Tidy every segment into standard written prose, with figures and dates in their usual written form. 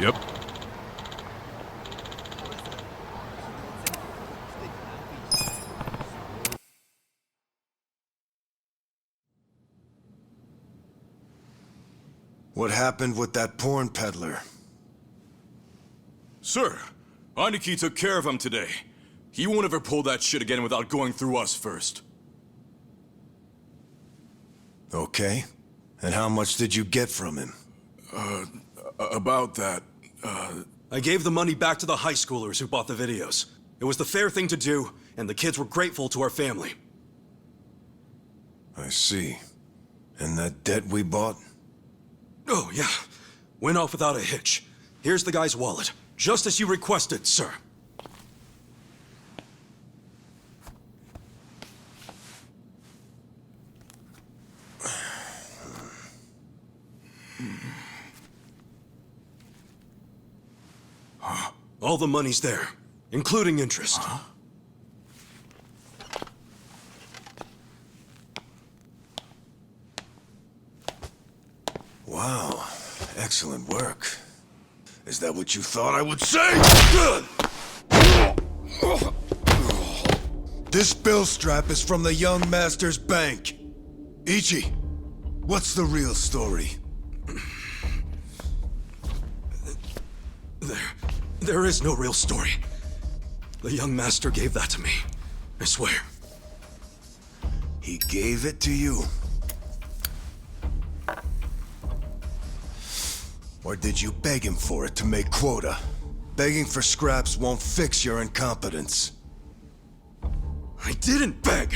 Yep. What happened with that porn peddler? Sir, Aniki took care of him today. He won't ever pull that shit again without going through us first. Okay. And how much did you get from him? About that, I gave the money back to the high schoolers who bought the videos. It was the fair thing to do, and the kids were grateful to our family. I see. And that debt we bought? Oh, yeah. Went off without a hitch. Here's the guy's wallet. Just as you requested, sir. All the money's there, including interest. Wow. Excellent work. Is that what you thought I would say? This bill strap is from the young master's bank. Ichi, what's the real story? There is no real story. The young master gave that to me. I swear. He gave it to you? Or did you beg him for it to make quota? Begging for scraps won't fix your incompetence. I didn't beg!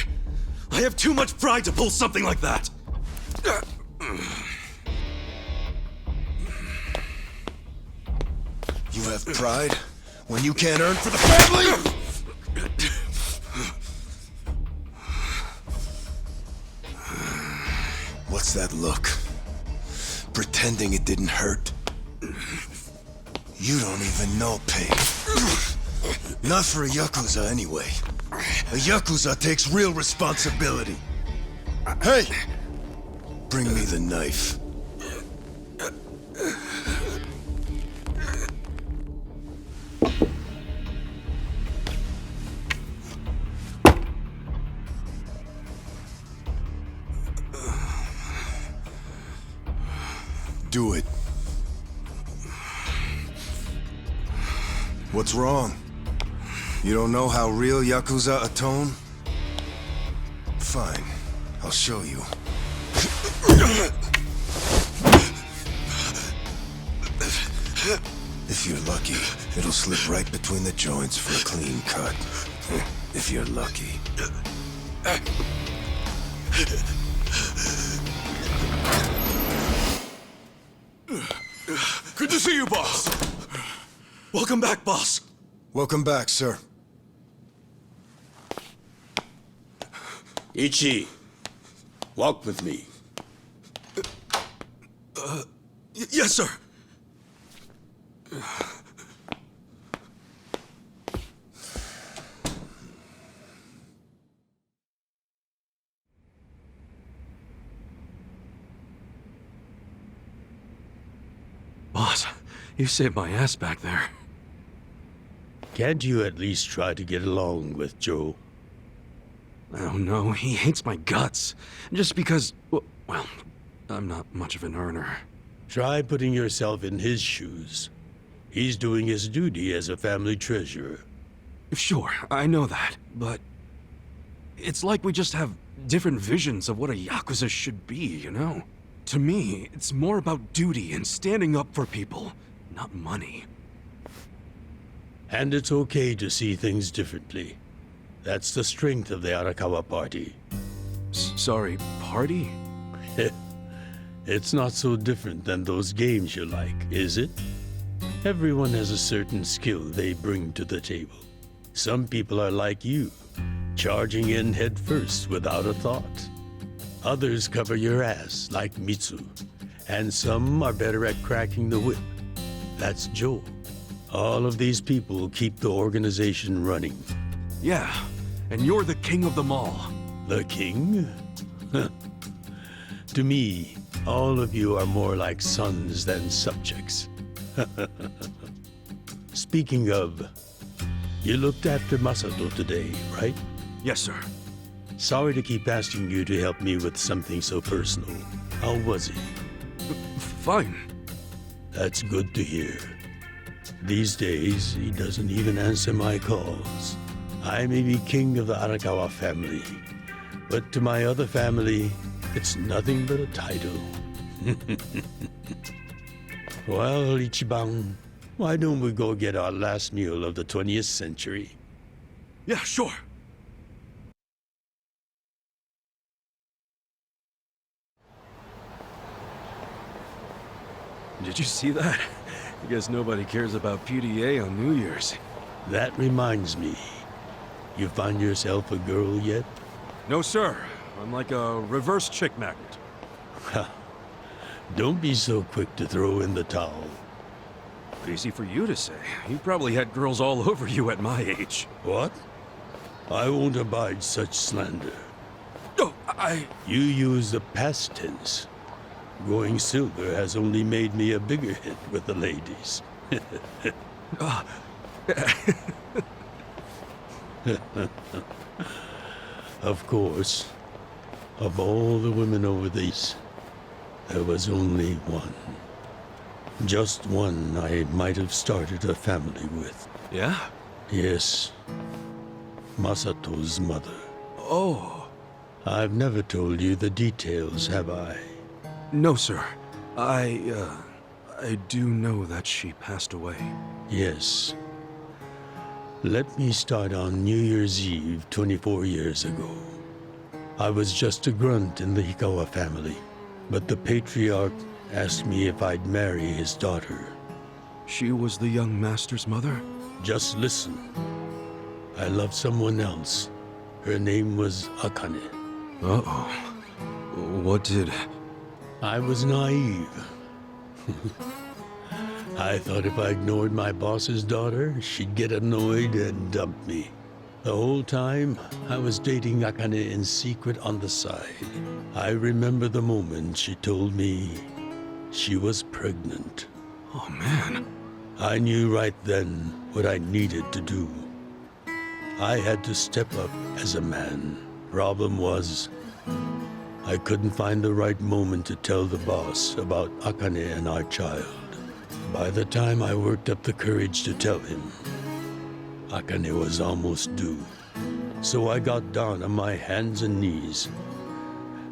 I have too much pride to pull something like that! You have pride when you can't earn for the family? What's that look? Pretending it didn't hurt? You don't even know pain. Not for a Yakuza anyway. A Yakuza takes real responsibility. Hey! Bring me the knife. Do it. What's wrong? You don't know how real Yakuza atone? Fine. I'll show you. If you're lucky, it'll slip right between the joints for a clean cut. If you're lucky. good to see you, boss. Welcome back, boss. Welcome back, sir. Ichi, walk with me. Yes, sir. Boss, you saved my ass back there. Can't you at least try to get along with Joe? Oh no, he hates my guts. Just because, well, I'm not much of an earner. Try putting yourself in his shoes. He's doing his duty as a family treasurer. Sure, I know that, but it's like we just have different visions of what a Yakuza should be, you know? To me, it's more about duty and standing up for people, not money. And it's okay to see things differently. That's the strength of the Arakawa Party. Sorry, party? It's not so different than those games you like, is it? Everyone has a certain skill they bring to the table. Some people are like you, charging in head first without a thought. Others cover your ass, like Mitsu. And some are better at cracking the whip. That's Joe. All of these people keep the organization running. Yeah, and you're the king of them all. The king? To me, all of you are more like sons than subjects. Speaking of, you looked after Masato today, right? Yes, sir. Sorry to keep asking you to help me with something so personal. How was he? Fine. That's good to hear. These days, he doesn't even answer my calls. I may be king of the Arakawa family, but to my other family, it's nothing but a title. Well, Ichiban, why don't we go get our last meal of the 20th century? Yeah, sure. Did you see that? I guess nobody cares about PDA on New Year's. That reminds me. You find yourself a girl yet? No, sir. I'm like a reverse chick magnet. Don't be so quick to throw in the towel. Easy for you to say. You probably had girls all over you at my age. What? I won't abide such slander. No, You use the past tense. Going silver has only made me a bigger hit with the ladies. Of course, of all the women over these, there was only one. Just one I might have started a family with. Yeah? Yes, Masato's mother. Oh. I've never told you the details, have I? No, sir. I do know that she passed away. Yes. Let me start on New Year's Eve 24 years ago. I was just a grunt in the Hikawa family, but the patriarch asked me if I'd marry his daughter. She was the young master's mother? Just listen. I loved someone else. Her name was Akane. Uh-oh. What did... I was naive. I thought if I ignored my boss's daughter, she'd get annoyed and dump me. The whole time, I was dating Akane in secret on the side. I remember the moment she told me she was pregnant. Oh, man. I knew right then what I needed to do. I had to step up as a man. Problem was, I couldn't find the right moment to tell the boss about Akane and our child. By the time I worked up the courage to tell him, Akane was almost due. So I got down on my hands and knees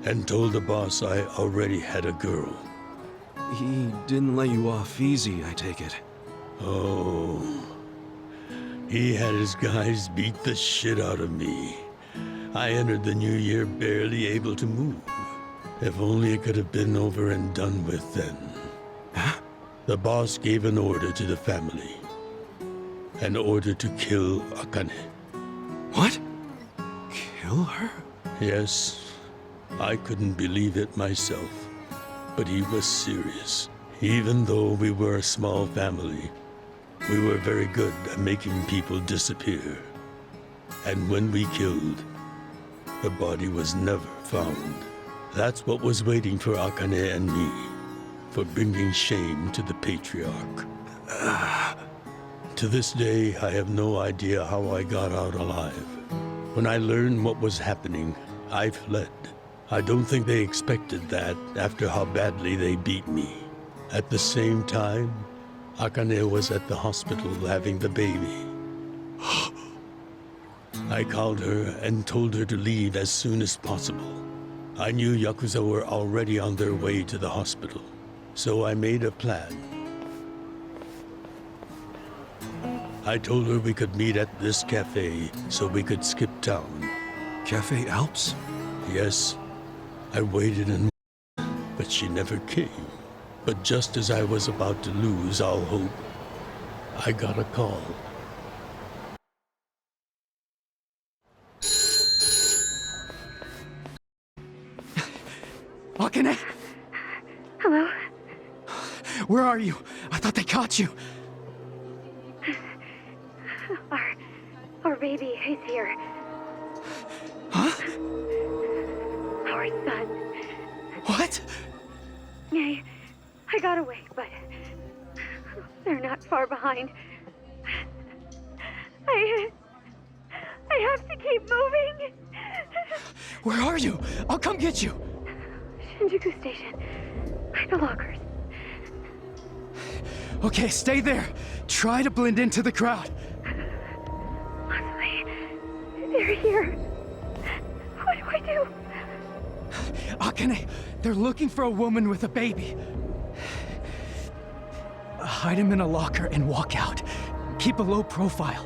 and told the boss I already had a girl. He didn't let you off easy, I take it. Oh, he had his guys beat the shit out of me. I entered the new year barely able to move. If only it could have been over and done with then. Huh? The boss gave an order to the family. An order to kill Akane. What? Kill her? Yes, I couldn't believe it myself. But he was serious. Even though we were a small family, we were very good at making people disappear. And when we killed, the body was never found. That's what was waiting for Akane and me, for bringing shame to the patriarch. To this day, I have no idea how I got out alive. When I learned what was happening, I fled. I don't think they expected that after how badly they beat me. At the same time, Akane was at the hospital having the baby. I called her and told her to leave as soon as possible. I knew Yakuza were already on their way to the hospital, so I made a plan. I told her we could meet at this cafe so we could skip town. Cafe Alps? Yes, I waited and but she never came. But just as I was about to lose all hope, I got a call. Akane? Hello? Where are you? I thought they caught you. Our baby is here. Huh? Our son. What? I got away, but They're not far behind. I have to keep moving. Where are you? I'll come get you. Shinjuku Station. By the lockers. Okay, stay there. Try to blend into the crowd. Cosplay. They're here. What do I do? Akane, they're looking for a woman with a baby. Hide him in a locker and walk out. Keep a low profile.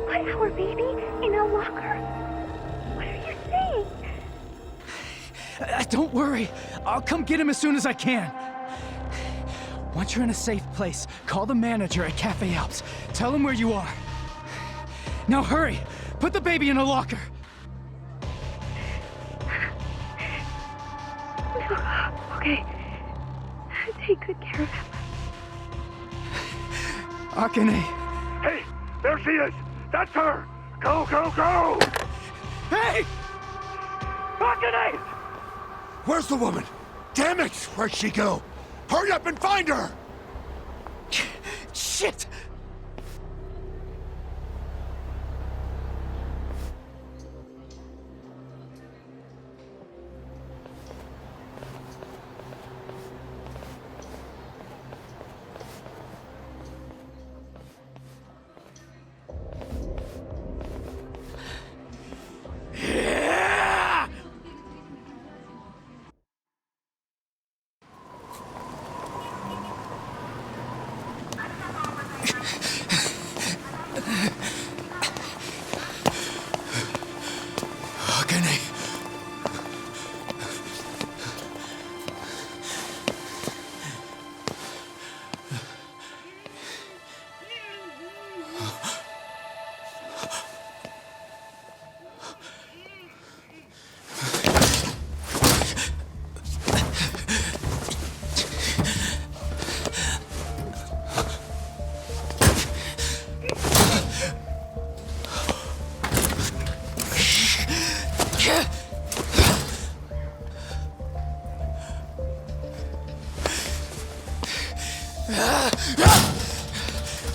Put our baby in a locker? What are you saying? Don't worry. I'll come get him as soon as I can. Once you're in a safe place, call the manager at Cafe Alps. Tell him where you are. Now hurry! Put the baby in a locker! Okay. Take good care of him. Akane! Hey, there she is! That's her! Go, go, go! Hey! Akane! Where's the woman? Damn it! Where'd she go? Hurry up and find her! Shit! Akane.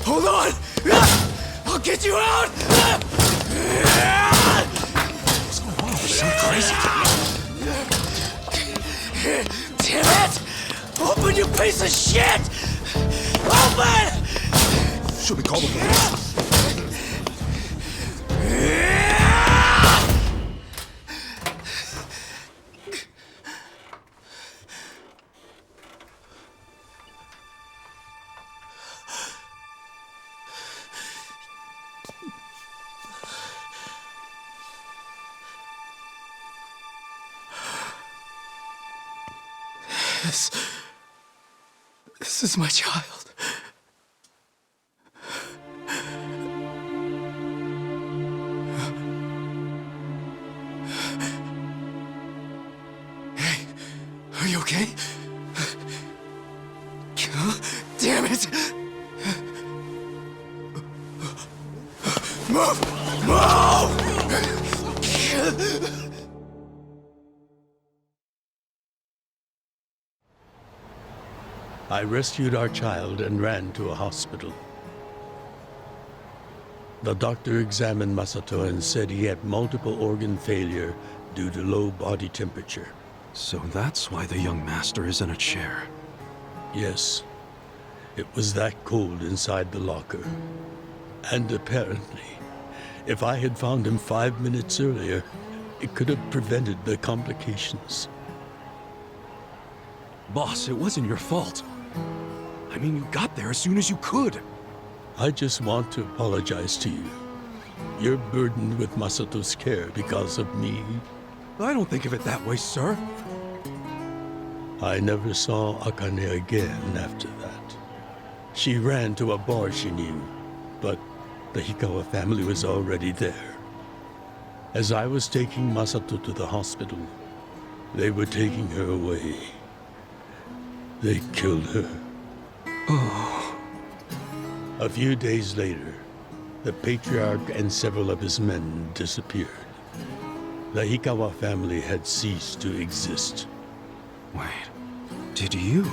Hold on! I'll get you out! What's going on? So crazy. Damn it! Open, you piece of shit! Open! Should we call the police? This is my child. Hey, are you okay? Damn it! Move! Move! I rescued our child and ran to a hospital. The doctor examined Masato and said he had multiple organ failure due to low body temperature. So that's why the young master is in a chair. Yes, it was that cold inside the locker. And apparently, if I had found him 5 minutes earlier, it could have prevented the complications. Boss, it wasn't your fault. I mean, you got there as soon as you could. I just want to apologize to you. You're burdened with Masato's care because of me. I don't think of it that way, sir. I never saw Akane again after that. She ran to a bar she knew, but the Hikawa family was already there. As I was taking Masato to the hospital, they were taking her away. They killed her. Oh. A few days later, the patriarch and several of his men disappeared. The Hikawa family had ceased to exist. Wait, did you?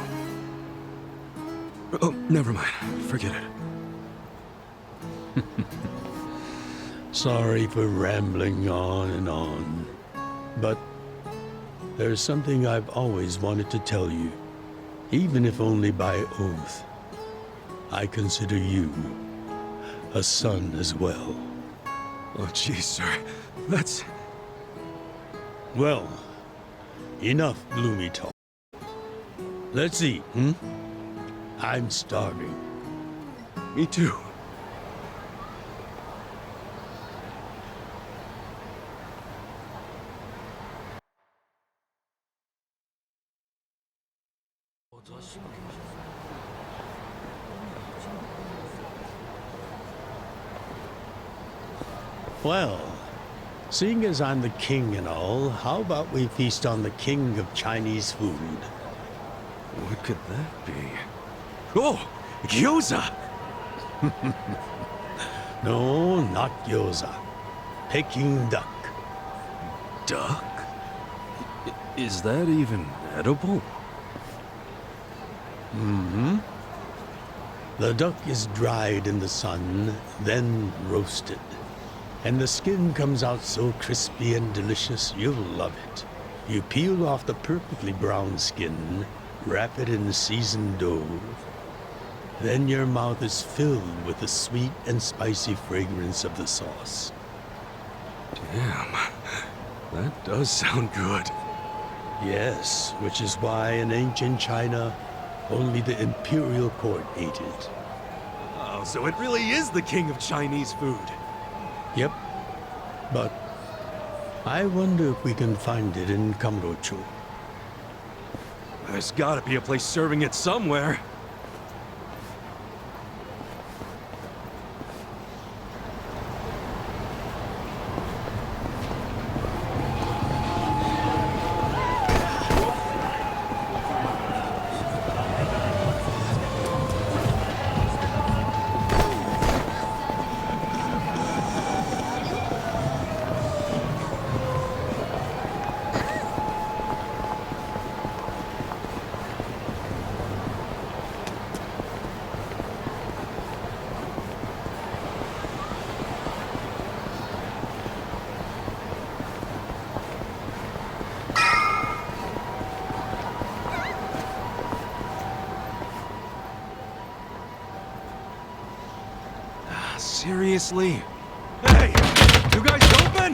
Oh, never mind. Forget it. Sorry for rambling on and on, but there's something I've always wanted to tell you, even if only by oath. I consider you a son as well. Oh, jeez, sir. That's... Well, enough gloomy talk. Let's eat, I'm starving. Me too. Well, seeing as I'm the king and all, how about we feast on the king of Chinese food? What could that be? Oh! Yakuza! No, not gyoza. Peking duck. Duck? Is that even edible? The duck is dried in the sun, then roasted. And the skin comes out so crispy and delicious, you'll love it. You peel off the perfectly brown skin, wrap it in seasoned dough. Then your mouth is filled with the sweet and spicy fragrance of the sauce. Damn. That does sound good. Yes, which is why in ancient China, only the imperial court ate it. Oh, so it really is the king of Chinese food. Yep. But I wonder if we can find it in Kamurocho. There's gotta be a place serving it somewhere. Seriously? Hey! You guys open?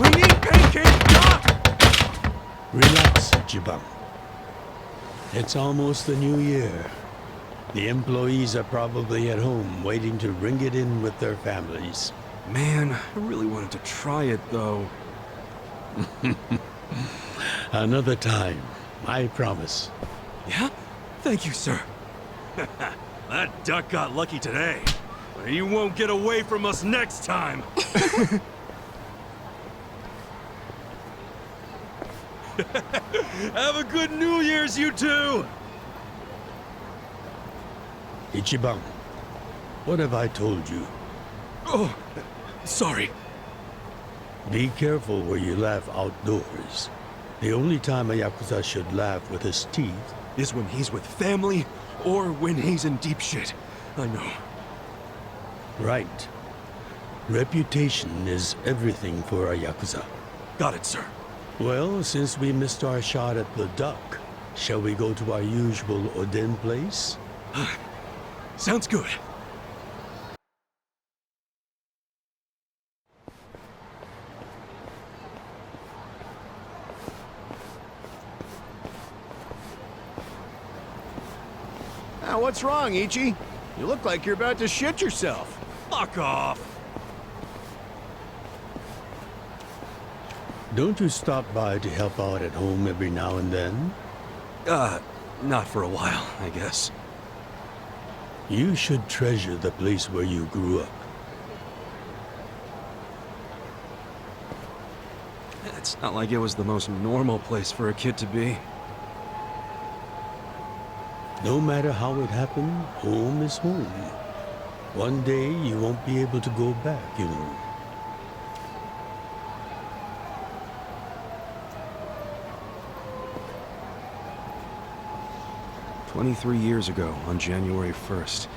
We need pancake duck! Relax, Jibam. It's almost the new year. The employees are probably at home waiting to ring it in with their families. Man, I really wanted to try it, though. Another time, I promise. Yeah? Thank you, sir. That duck got lucky today. But he won't get away from us next time. Have a good New Year's, you two! Ichiban, what have I told you? Oh, sorry. Be careful where you laugh outdoors. The only time a Yakuza should laugh with his teeth Is when he's with family, or when he's in deep shit. I know. Right. Reputation is everything for a Yakuza. Got it, sir. Well, since we missed our shot at the duck, shall we go to our usual Oden place? Sounds good. Now, what's wrong, Ichi? You look like you're about to shit yourself. Fuck off! Don't you stop by to help out at home every now and then? Not for a while, I guess. You should treasure the place where you grew up. It's not like it was the most normal place for a kid to be. No matter how it happened, home is home. One day you won't be able to go back, you know. 23 years ago, on January 1st,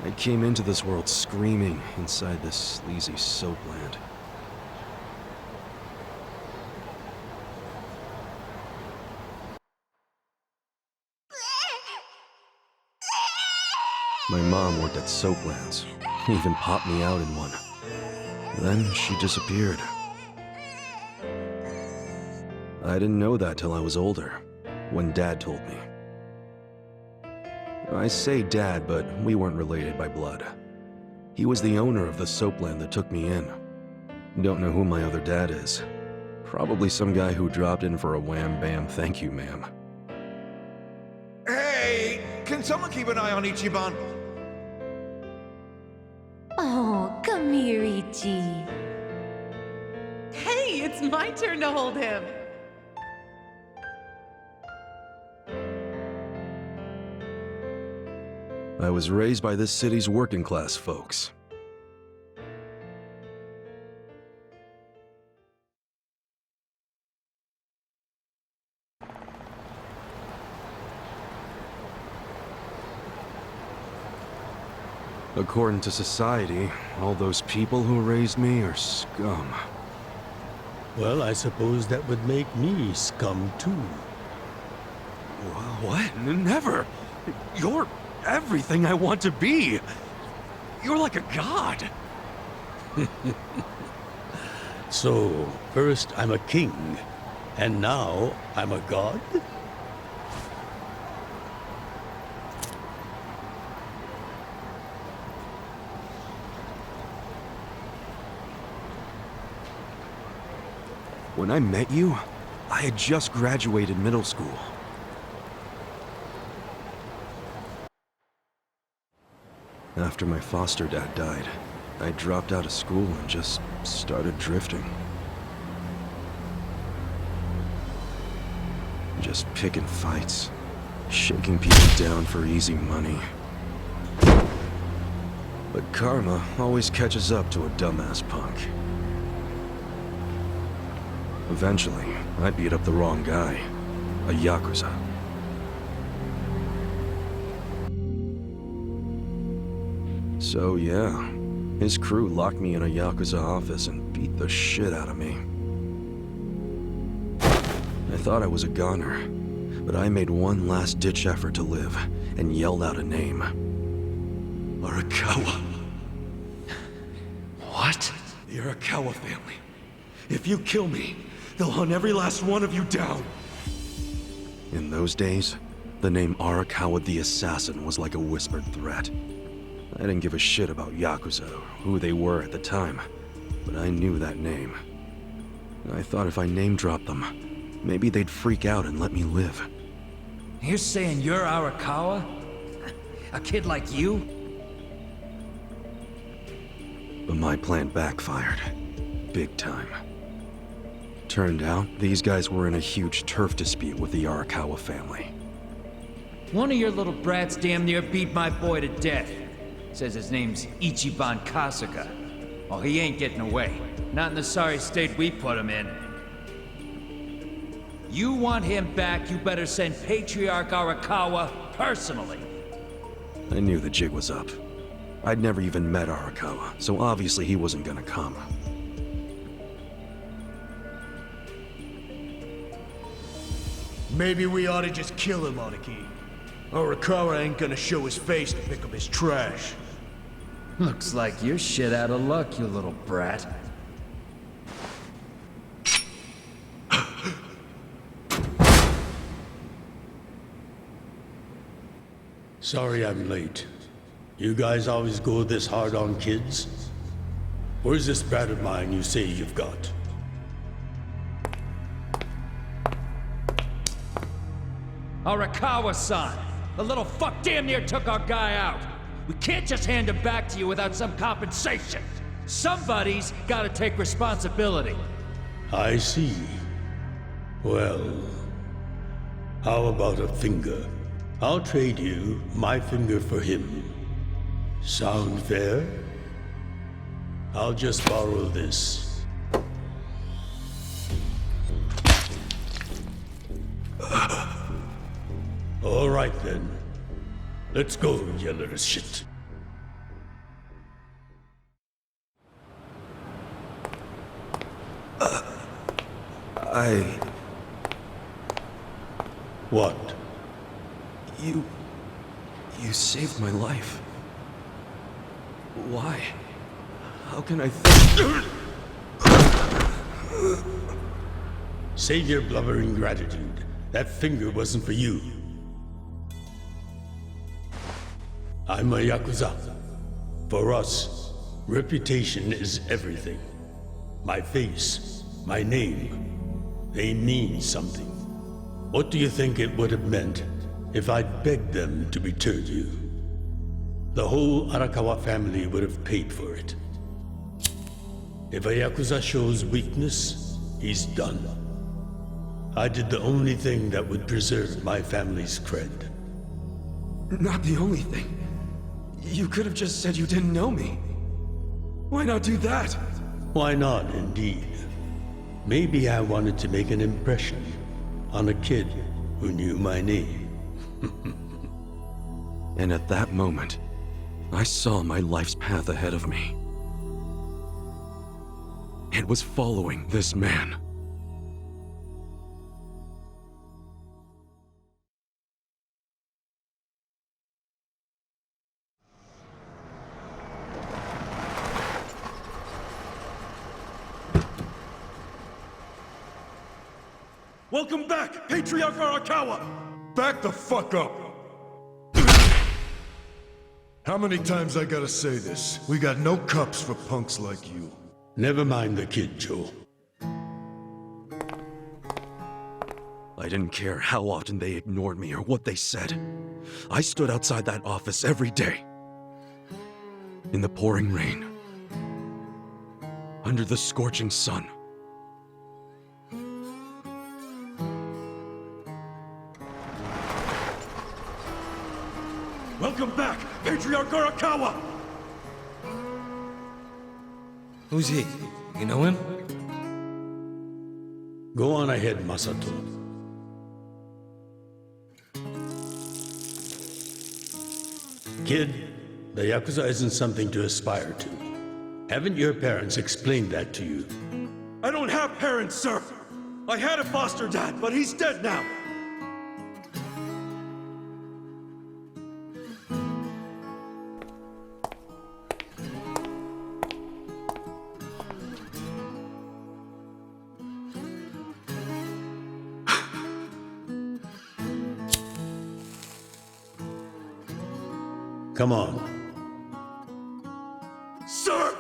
I came into this world screaming inside this sleazy soapland. My mom worked at Soaplands, even popped me out in one. Then she disappeared. I didn't know that till I was older, when Dad told me. I say Dad, but we weren't related by blood. He was the owner of the soapland that took me in. Don't know who my other dad is. Probably some guy who dropped in for a wham-bam thank you, ma'am. Hey! Can someone keep an eye on Ichiban? Oh, come here, Ichi. Hey, it's my turn to hold him. I was raised by this city's working class folks. According to society, all those people who raised me are scum. Well, I suppose that would make me scum too. What? Never! You're everything I want to be! You're like a god! So, first I'm a king, and now I'm a god? When I met you, I had just graduated middle school. After my foster dad died, I dropped out of school and just started drifting. Just picking fights, shaking people down for easy money. But karma always catches up to a dumbass punk. Eventually, I beat up the wrong guy, a Yakuza. So yeah, his crew locked me in a Yakuza office and beat the shit out of me. I thought I was a goner, but I made one last-ditch effort to live and yelled out a name. Arakawa. What? The Arakawa family. If you kill me, they'll hunt every last one of you down. In those days, the name Arakawa the Assassin was like a whispered threat. I didn't give a shit about Yakuza or who they were at the time, but I knew that name. I thought if I name-dropped them, maybe they'd freak out and let me live. You're saying you're Arakawa? A kid like you? But my plan backfired. Big time. Turned out, these guys were in a huge turf dispute with the Arakawa family. One of your little brats damn near beat my boy to death. Says his name's Ichiban Kasuga. Oh, he ain't getting away. Not in the sorry state we put him in. You want him back, you better send Patriarch Arakawa personally. I knew the jig was up. I'd never even met Arakawa, so obviously he wasn't gonna come. Maybe we ought to just kill him, Aniki. Arakawa ain't gonna show his face to pick up his trash. Looks like you're shit out of luck, you little brat. Sorry I'm late. You guys always go this hard on kids? Where's this brat of mine you say you've got? Arakawa-san! The little fuck damn near took our guy out! We can't just hand him back to you without some compensation! Somebody's gotta take responsibility! I see. Well, how about a finger? I'll trade you my finger for him. Sound fair? I'll just borrow this. All right then. Let's go, you little shit. What? You saved my life. Why? How can I Save your blubbering gratitude. That finger wasn't for you. I'm a Yakuza. For us, reputation is everything. My face, my name, they mean something. What do you think it would have meant if I'd begged them to return you? The whole Arakawa family would have paid for it. If a Yakuza shows weakness, he's done. I did the only thing that would preserve my family's cred. Not the only thing. You could have just said you didn't know me. Why not do that? Why not, indeed? Maybe I wanted to make an impression on a kid who knew my name. And at that moment, I saw my life's path ahead of me. It was following this man. Welcome back, Patriarch Arakawa! Back the fuck up! How many times I gotta say this? We got no cups for punks like you. Never mind the kid, Joe. I didn't care how often they ignored me or what they said. I stood outside that office every day. In the pouring rain. Under the scorching sun. Welcome back, Patriarch Arakawa! Who's he? You know him? Go on ahead, Masato. Kid, the Yakuza isn't something to aspire to. Haven't your parents explained that to you? I don't have parents, sir! I had a foster dad, but he's dead now! Come on. Sir!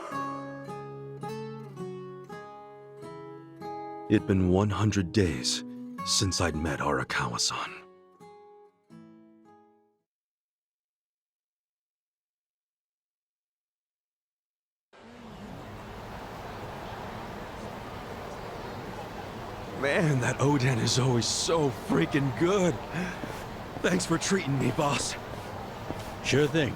It'd been 100 days since I'd met Arakawa-san. Man, that Oden is always so freaking good. Thanks for treating me, boss. Sure thing.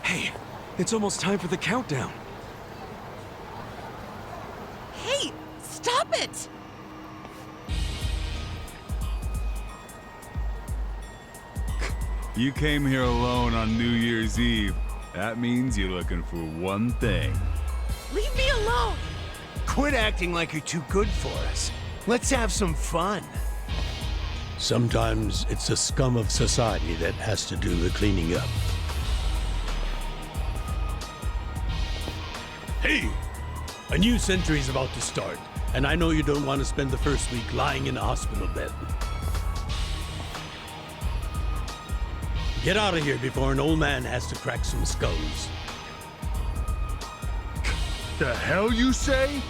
Hey, it's almost time for the countdown. Hey, stop it! You came here alone on New Year's Eve. That means you're looking for one thing. Leave me alone! Quit acting like you're too good for us. Let's have some fun. Sometimes it's the scum of society that has to do the cleaning up. Hey! A new century's about to start, and I know you don't want to spend the first week lying in a hospital bed. Get out of here before an old man has to crack some skulls. The hell you say?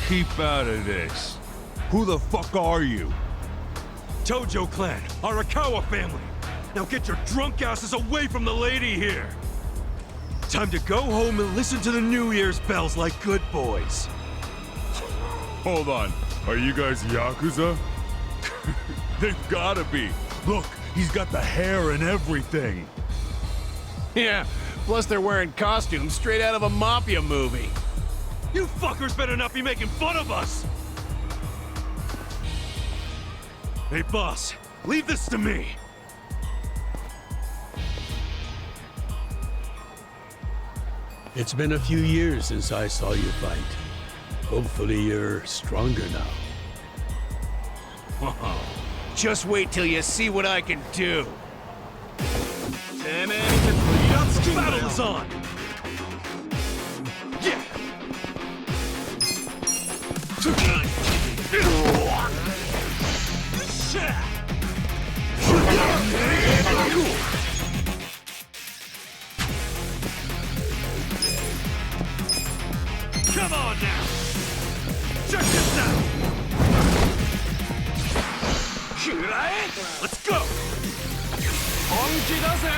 Keep out of this. Who the fuck are you? Tojo clan, Arakawa family. Now get your drunk asses away from the lady here. Time to go home and listen to the New Year's bells like good boys. Hold on. Are you guys Yakuza? They've gotta be. Look, he's got the hair and everything. Yeah, plus they're wearing costumes straight out of a mafia movie. You fuckers better not be making fun of us! Hey, boss, leave this to me. It's been a few years since I saw you fight. Hopefully you're stronger now. Just wait till you see what I can do. Battle is on! Yeah! Come on now! Check this out! Let's go!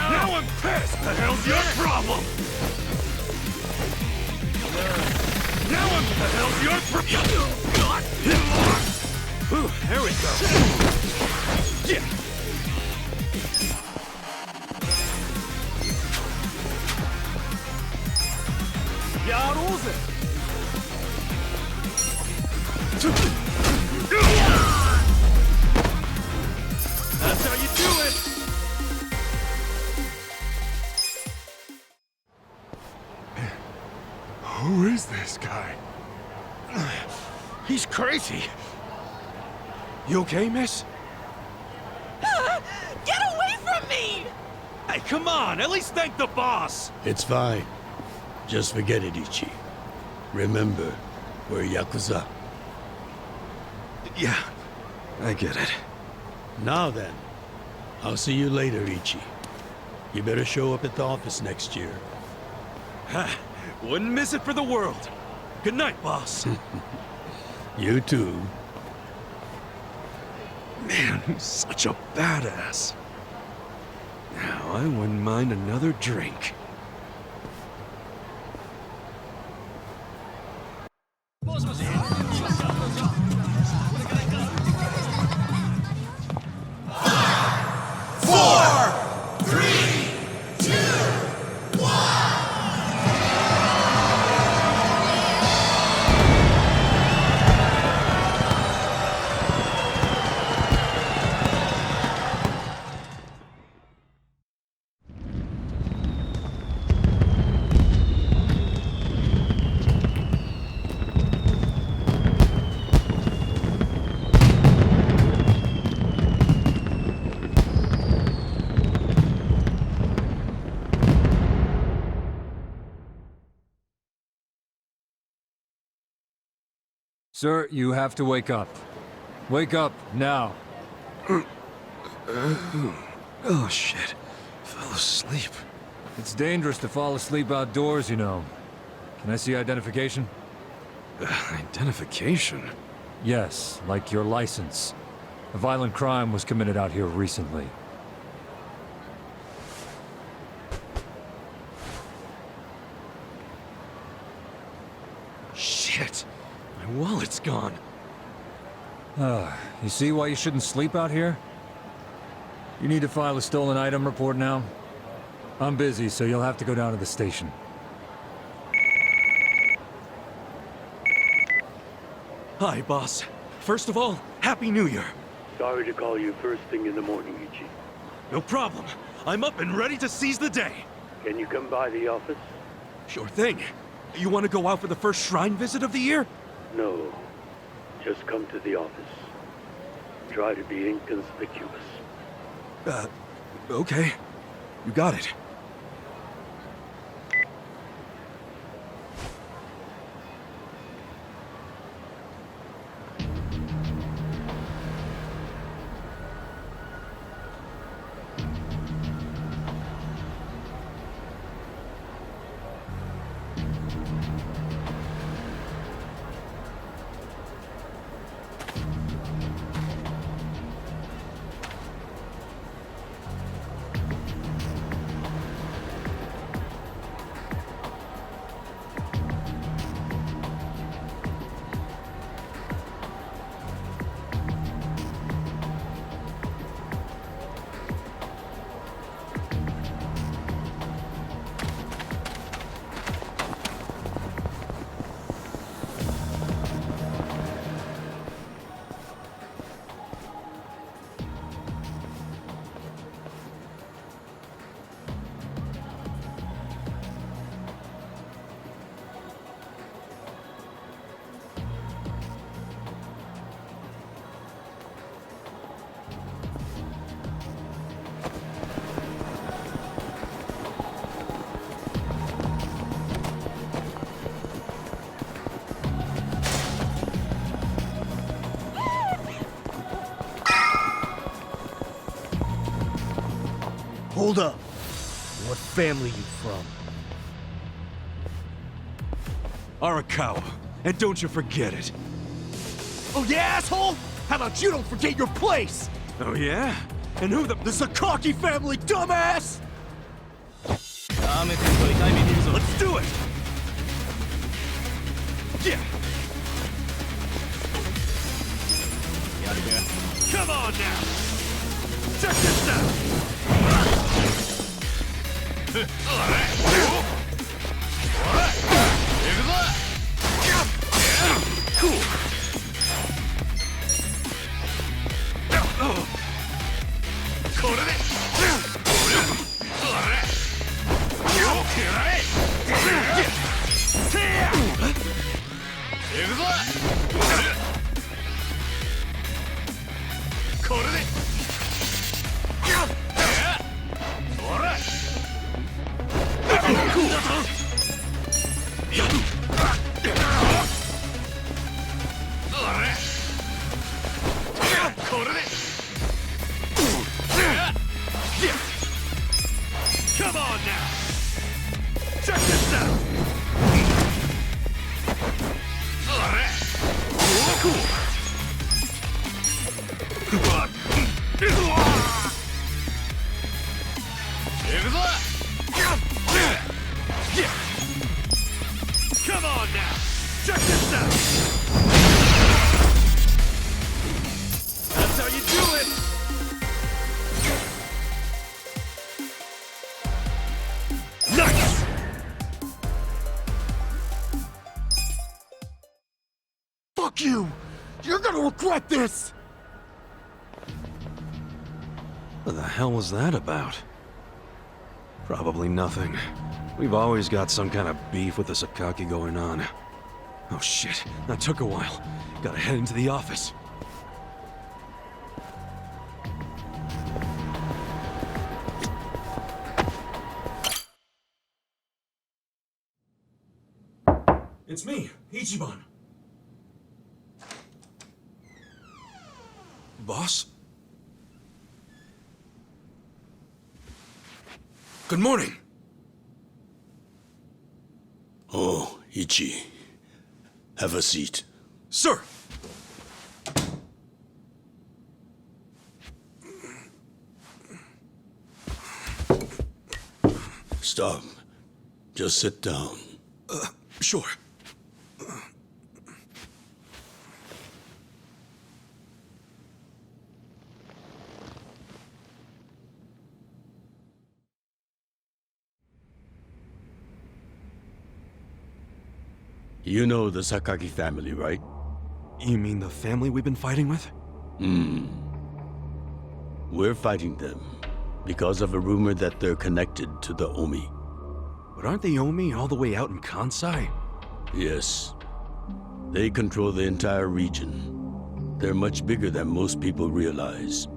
Now I'm pissed! The hell's your problem? Now I'm... The hell's your problem? There we go. Yeah. That's how you do it! Who is this guy? He's crazy. You okay, miss? Get away from me! Hey, come on! At least thank the boss! It's fine. Just forget it, Ichi. Remember, we're Yakuza. Yeah, I get it. Now then, I'll see you later, Ichi. You better show up at the office next year. Wouldn't miss it for the world. Good night, boss. You too. Man, he's such a badass. Now, I wouldn't mind another drink. Sir, you have to wake up. Wake up, now. Oh, shit. Fell asleep. It's dangerous to fall asleep outdoors, you know. Can I see identification? Identification? Yes, like your license. A violent crime was committed out here recently. Shit. My wallet's gone. You see why you shouldn't sleep out here? You need to file a stolen item report now? I'm busy, so you'll have to go down to the station. Hi, boss. First of all, Happy New Year. Sorry to call you first thing in the morning, Ichi. No problem. I'm up and ready to seize the day. Can you come by the office? Sure thing. You want to go out for the first shrine visit of the year? No. Just come to the office. Try to be inconspicuous. Okay. You got it. Hold up. What family you from? Arakawa. And don't you forget it. Oh yeah, asshole? How about you don't forget your place? Oh yeah? And who the Sakaki family, dumbass! Let's do it! Yeah! Come on now! Check this out! Cool! Come on now! Check this out! Cool! Come on now! Check this out! That's how you do it! Nice! Fuck you! You're gonna regret this! What the hell was that about? Probably nothing. We've always got some kind of beef with the Sakaki going on. Oh shit, that took a while. Gotta head into the office. It's me, Ichiban. Boss? Good morning. Oh, Ichi. Have a seat. Sir! Stop. Just sit down. Sure. You know the Sakaki family, right? You mean the family we've been fighting with? We're fighting them because of a rumor that they're connected to the Omi. But aren't the Omi all the way out in Kansai? Yes. They control the entire region. They're much bigger than most people realize.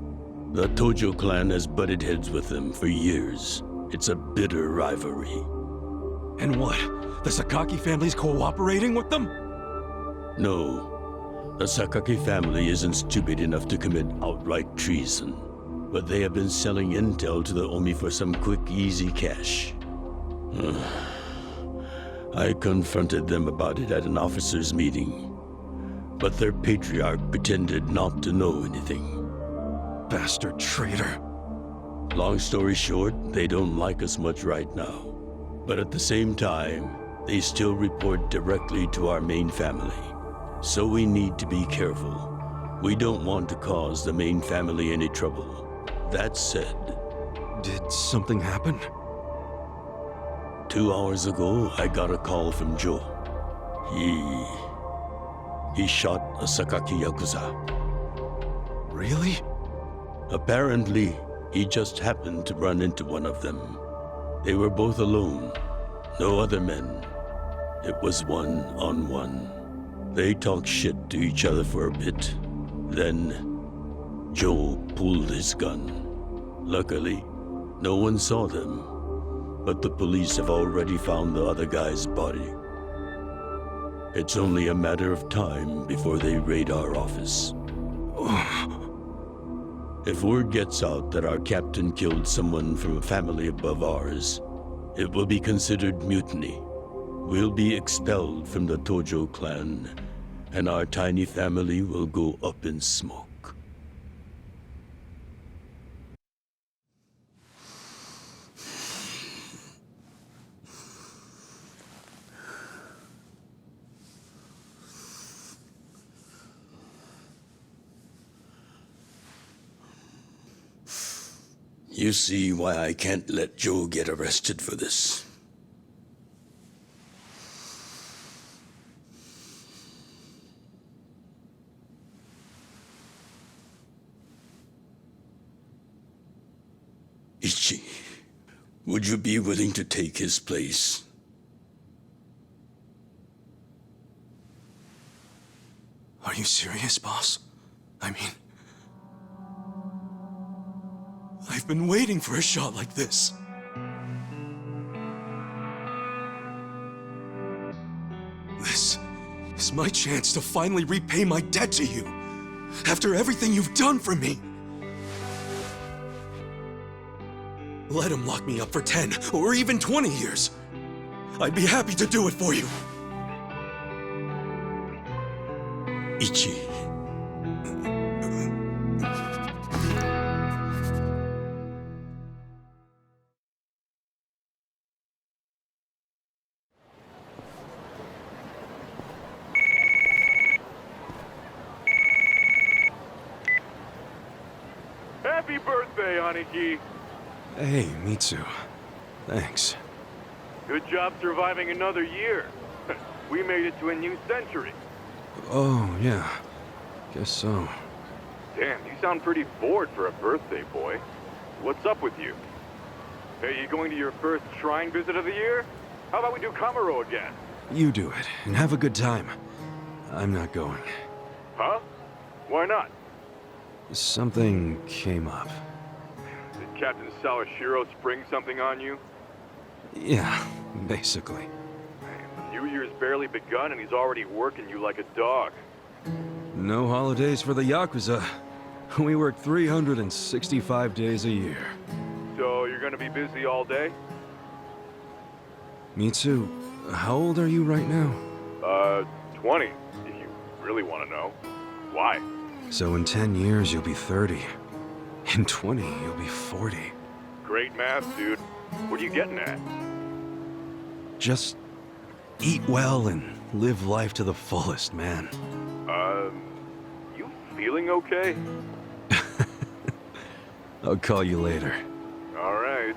The Tojo clan has butted heads with them for years. It's a bitter rivalry. And what? The Sakaki family's cooperating with them? No. The Sakaki family isn't stupid enough to commit outright treason. But they have been selling intel to the Omi for some quick, easy cash. I confronted them about it at an officers' meeting. But their patriarch pretended not to know anything. Bastard traitor. Long story short, they don't like us much right now. But at the same time, they still report directly to our main family. So we need to be careful. We don't want to cause the main family any trouble. That said... Did something happen? 2 hours ago, I got a call from Joe. He shot a Sakaki Yakuza. Really? Apparently, he just happened to run into one of them. They were both alone. No other men. It was one-on-one. They talked shit to each other for a bit. Then, Joe pulled his gun. Luckily, no one saw them. But the police have already found the other guy's body. It's only a matter of time before they raid our office. If word gets out that our captain killed someone from a family above ours, it will be considered mutiny. We'll be expelled from the Tojo clan, and our tiny family will go up in smoke. You see why I can't let Joe get arrested for this. Ichi, would you be willing to take his place? Are you serious, boss? I mean, I've been waiting for a shot like this. This is my chance to finally repay my debt to you, after everything you've done for me. Let him lock me up for 10 or even 20 years. I'd be happy to do it for you. Ichi. Happy birthday, Aniki. Hey, Mitsu. Thanks. Good job surviving another year. We made it to a new century. Oh, yeah. Guess so. Damn, you sound pretty bored for a birthday boy. What's up with you? Hey, you going to your first shrine visit of the year? How about we do Kamaro again? You do it, and have a good time. I'm not going. Huh? Why not? Something came up. Did Captain Sawashiro spring something on you? Yeah, basically. The New Year's barely begun and he's already working you like a dog. No holidays for the Yakuza. We work 365 days a year. So you're gonna be busy all day? Mitsu, how old are you right now? 20, if you really want to know. Why? So in 10 years, you'll be 30. In 20, you'll be 40. Great math, dude. What are you getting at? Just eat well and live life to the fullest, man. You feeling okay? I'll call you later. All right.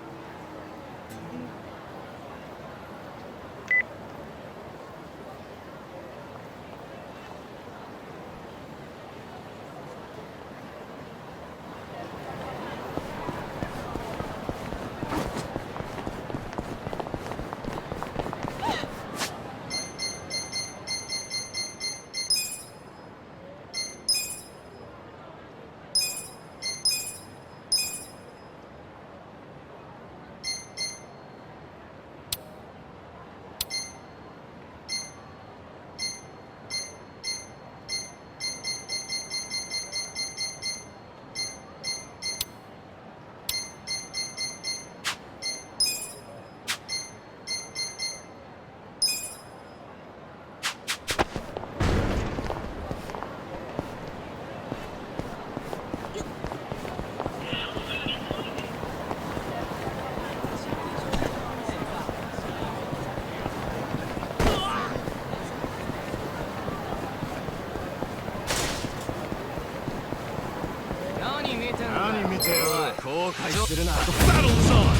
The battle is on!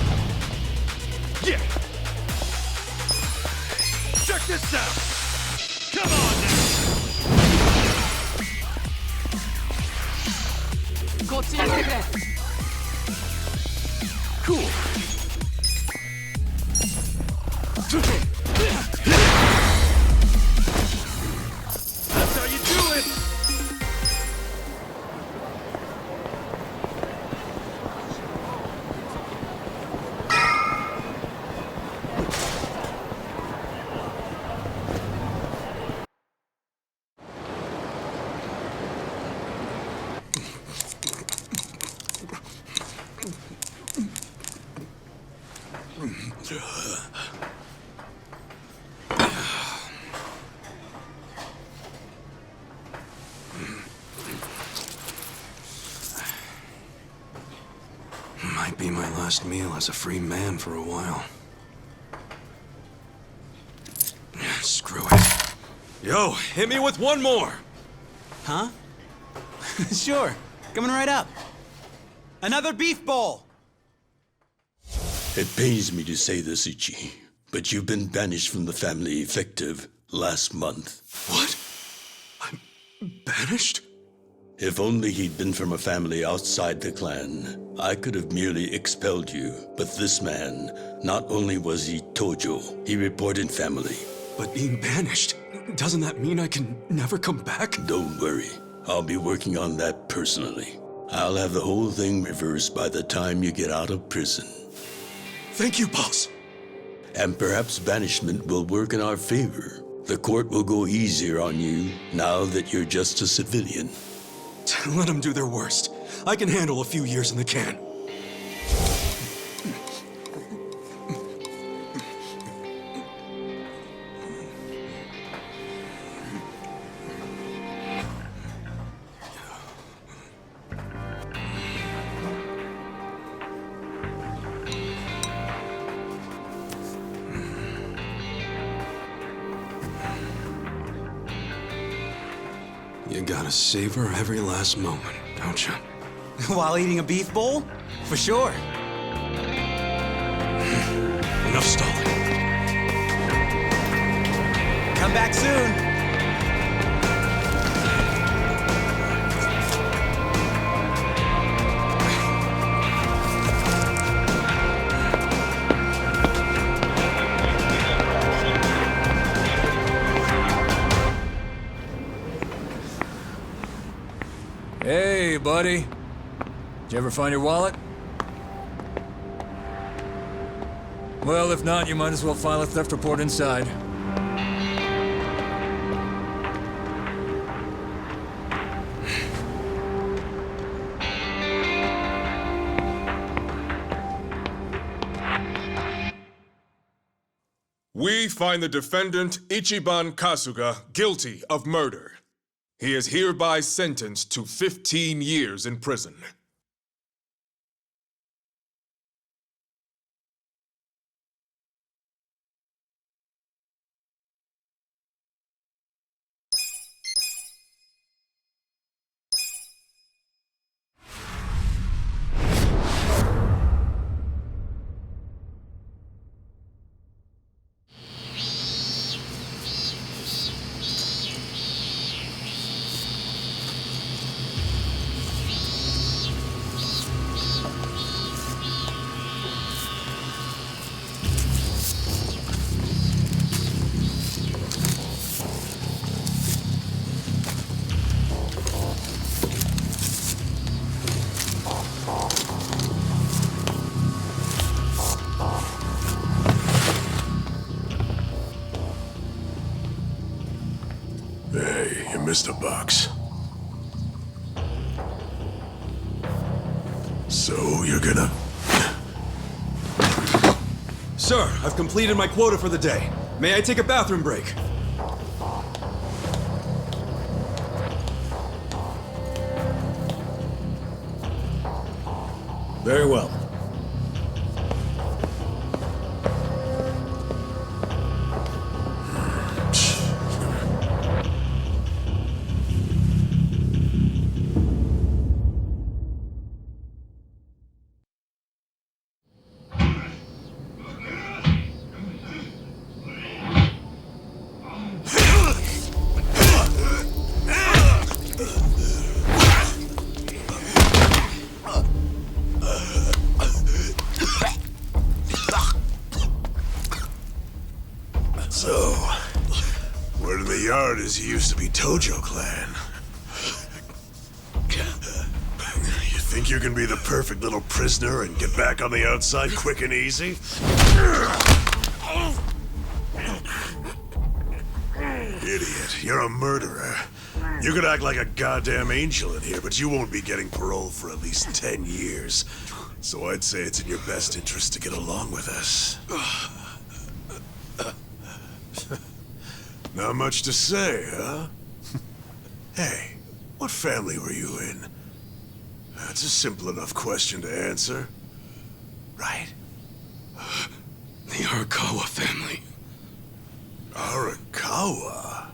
Yeah! Check this out! Come on now! Cool! That's how you do it! Might be my last meal as a free man for a while. Screw it. Yo, hit me with one more! Huh? Sure. Coming right up. Another beef bowl! It pains me to say this, Ichi, but you've been banished from the family effective last month. What? I'm banished? If only he'd been from a family outside the clan, I could have merely expelled you. But this man, not only was he Tojo, he reported family. But being banished, doesn't that mean I can never come back? Don't worry. I'll be working on that personally. I'll have the whole thing reversed by the time you get out of prison. Thank you, boss. And perhaps banishment will work in our favor. The court will go easier on you now that you're just a civilian. Let them do their worst. I can handle a few years in the can. You gotta savor every last moment, don't you? While eating a beef bowl? For sure. Enough stalling. Come back soon. Hey, buddy. Did you ever find your wallet? Well, if not, you might as well file a theft report inside. We find the defendant, Ichiban Kasuga, guilty of murder. He is hereby sentenced to 15 years in prison. Hey, you missed a box. So, you're gonna... Sir, I've completed my quota for the day. May I take a bathroom break? Very well. So, word in the yard is you used to be Tojo Clan. You think you can be the perfect little prisoner and get back on the outside quick and easy? Idiot, you're a murderer. You could act like a goddamn angel in here, but you won't be getting parole for at least 10 years. So I'd say it's in your best interest to get along with us. Not much to say, huh? Hey, what family were you in? That's a simple enough question to answer. Right? The Arakawa family. Arakawa?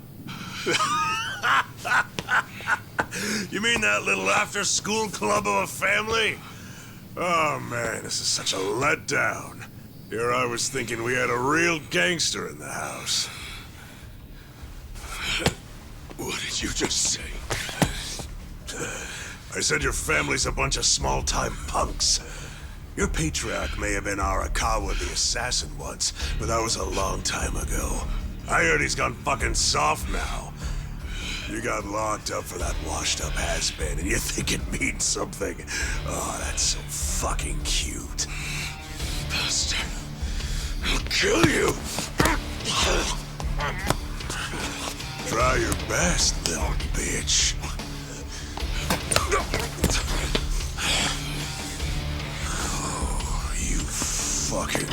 You mean that little after-school club of a family? Oh man, this is such a letdown. Here I was thinking we had a real gangster in the house. What did you just say? I said your family's a bunch of small-time punks. Your patriarch may have been Arakawa the assassin once, but that was a long time ago. I heard he's gone fucking soft now. You got locked up for that washed-up has-been, and you think it means something. Oh, that's so fucking cute. Bastard. I'll kill you! Try your best, little bitch. Oh, you fucking...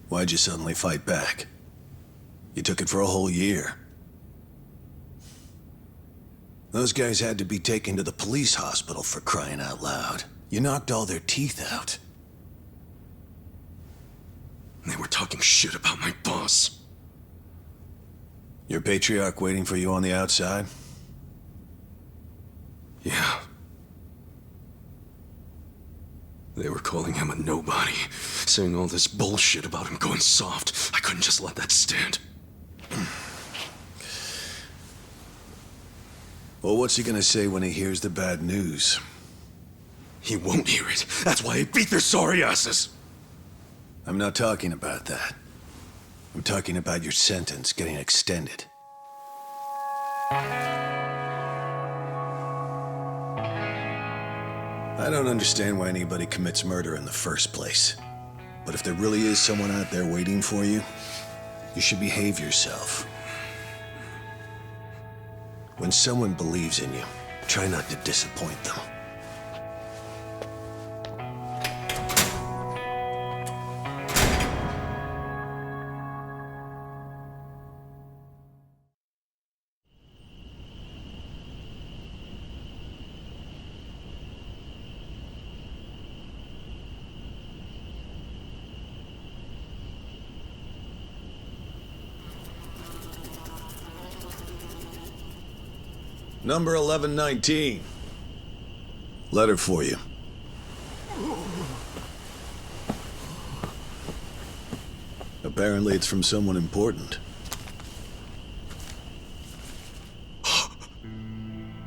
Why'd you suddenly fight back? You took it for a whole year. Those guys had to be taken to the police hospital for crying out loud. You knocked all their teeth out. They were talking shit about my boss. Your patriarch waiting for you on the outside? Yeah. They were calling him a nobody, saying all this bullshit about him going soft. I couldn't just let that stand. Well, what's he gonna say when he hears the bad news? He won't hear it. That's why he beat their sorry asses. I'm not talking about that. I'm talking about your sentence getting extended. I don't understand why anybody commits murder in the first place. But if there really is someone out there waiting for you, you should behave yourself. When someone believes in you, try not to disappoint them. Number 1119. Letter for you. Apparently it's from someone important.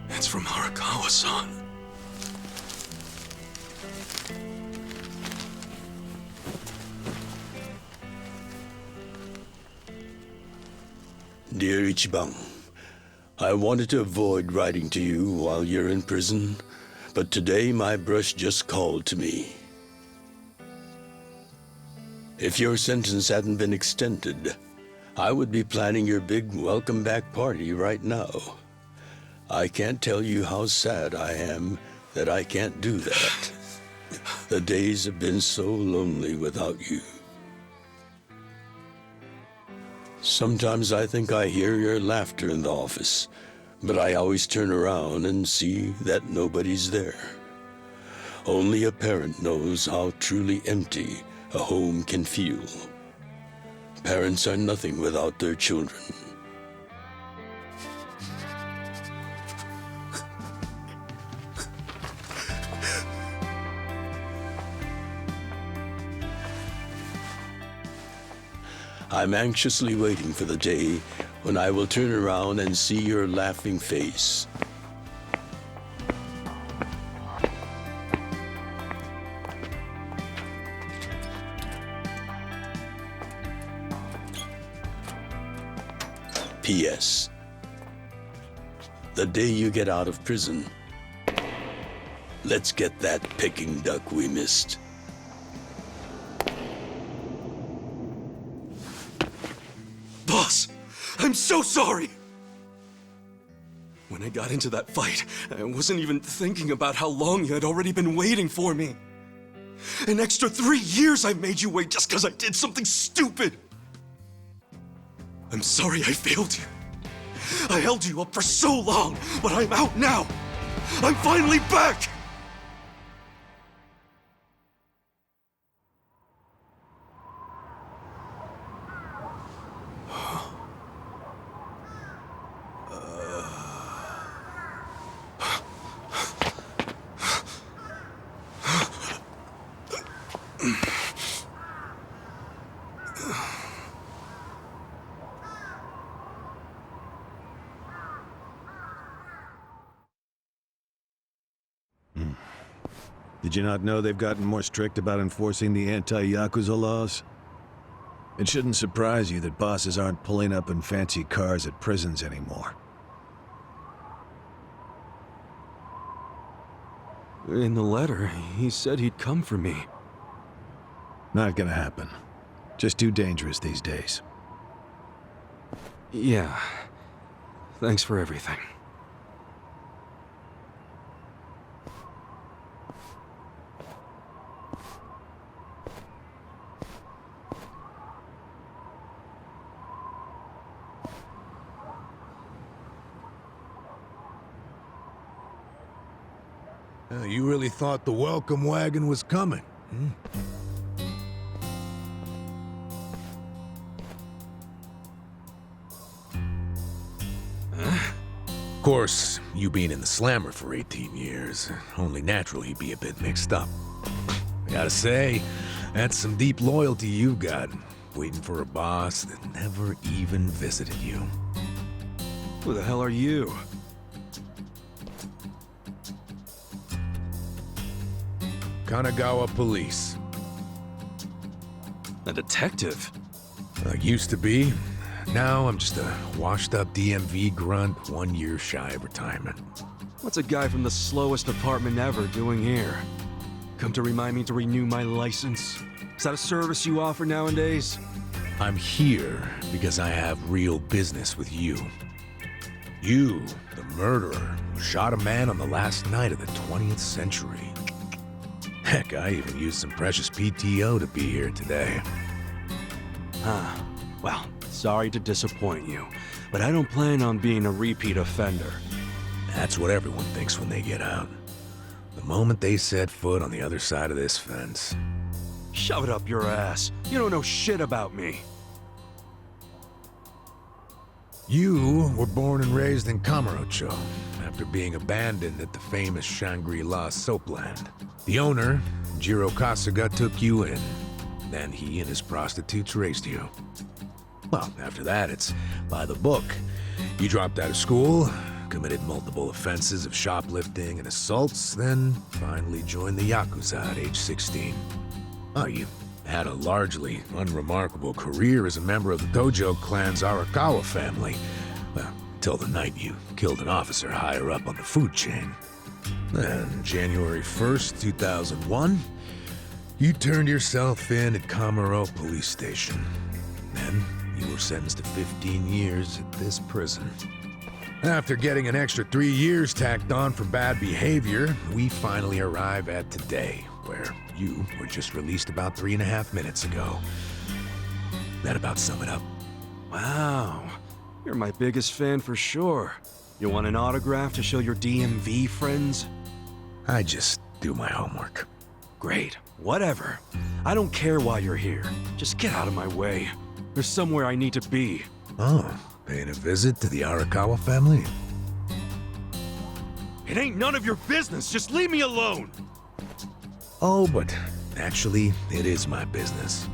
It's from Arakawa-san. Dear Ichiban, I wanted to avoid writing to you while you're in prison, but today my brush just called to me. If your sentence hadn't been extended, I would be planning your big welcome back party right now. I can't tell you how sad I am that I can't do that. The days have been so lonely without you. Sometimes I think I hear your laughter in the office, but I always turn around and see that nobody's there. Only a parent knows how truly empty a home can feel. Parents are nothing without their children. I'm anxiously waiting for the day when I will turn around and see your laughing face. P.S. The day you get out of prison, let's get that Peking duck we missed. Boss, I'm so sorry! When I got into that fight, I wasn't even thinking about how long you had already been waiting for me. An extra 3 years I made you wait just because I did something stupid. I'm sorry I failed you. I held you up for so long, but I'm out now. I'm finally back! Did you not know they've gotten more strict about enforcing the anti-Yakuza laws? It shouldn't surprise you that bosses aren't pulling up in fancy cars at prisons anymore. In the letter, he said he'd come for me. Not gonna happen. Just too dangerous these days. Yeah. Thanks for everything. You really thought the welcome wagon was coming, hmm? Of course, you being in the slammer for 18 years, only natural you'd be a bit mixed up. I gotta say, that's some deep loyalty you've got, waiting for a boss that never even visited you. Who the hell are you? Kanagawa Police. A detective? Used to be. Now I'm just a washed-up DMV grunt 1 year shy of retirement. What's a guy from the slowest department ever doing here? Come to remind me to renew my license? Is that a service you offer nowadays? I'm here because I have real business with you. You, the murderer, who shot a man on the last night of the 20th century. Heck, I even used some precious PTO to be here today. Huh. Well, sorry to disappoint you, but I don't plan on being a repeat offender. That's what everyone thinks when they get out. The moment they set foot on the other side of this fence. Shove it up your ass. You don't know shit about me. You were born and raised in Kamurocho, after being abandoned at the famous Shangri-La soapland. The owner, Jiro Kasuga, took you in. Then he and his prostitutes raised you. Well, after that, it's by the book. You dropped out of school, committed multiple offenses of shoplifting and assaults, then finally joined the Yakuza at age 16. Oh, you had a largely unremarkable career as a member of the Tojo clan's Arakawa family. Well, until the night you killed an officer higher up on the food chain. Then, January 1st, 2001, you turned yourself in at Kamuro Police Station. Then, you were sentenced to 15 years at this prison. After getting an extra 3 years tacked on for bad behavior, we finally arrive at today, where you were just released about 3.5 minutes ago. That about sum it up. Wow. You're my biggest fan for sure. You want an autograph to show your DMV friends? I just do my homework. Great. Whatever. I don't care why you're here. Just get out of my way. There's somewhere I need to be. Oh, paying a visit to the Arakawa family? It ain't none of your business. Just leave me alone. Oh, but actually, it is my business.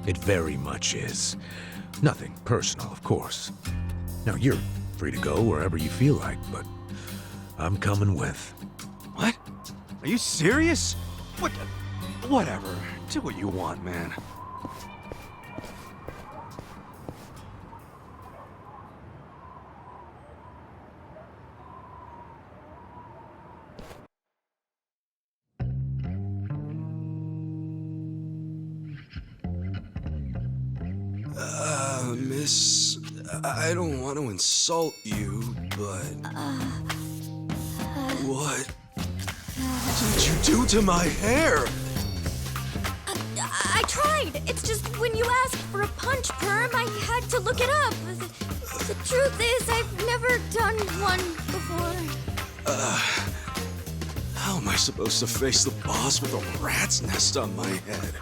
It very much is. Nothing personal, of course. Now, you're free to go wherever you feel like, but I'm coming with. What? Are you serious? What? Whatever. Do what you want, man. Miss, I don't want to insult you, but... What did you do to my hair? I tried. It's just when you asked for a punch perm, I had to look it up. The truth is, I've never done one before. How am I supposed to face the boss with a rat's nest on my head?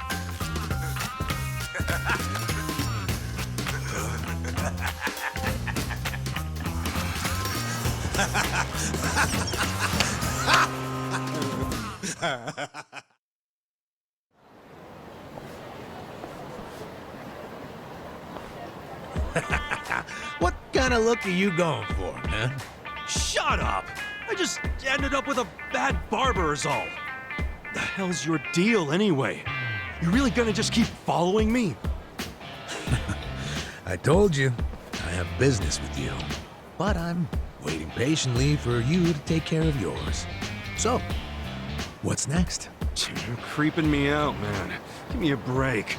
What kind of look are you going for, man? Shut up! I just ended up with a bad barber is all. The hell's your deal anyway? You really gonna just keep following me? I told you, I have business with you. But I'm waiting patiently for you to take care of yours. So, what's next? You're creeping me out, man. Give me a break.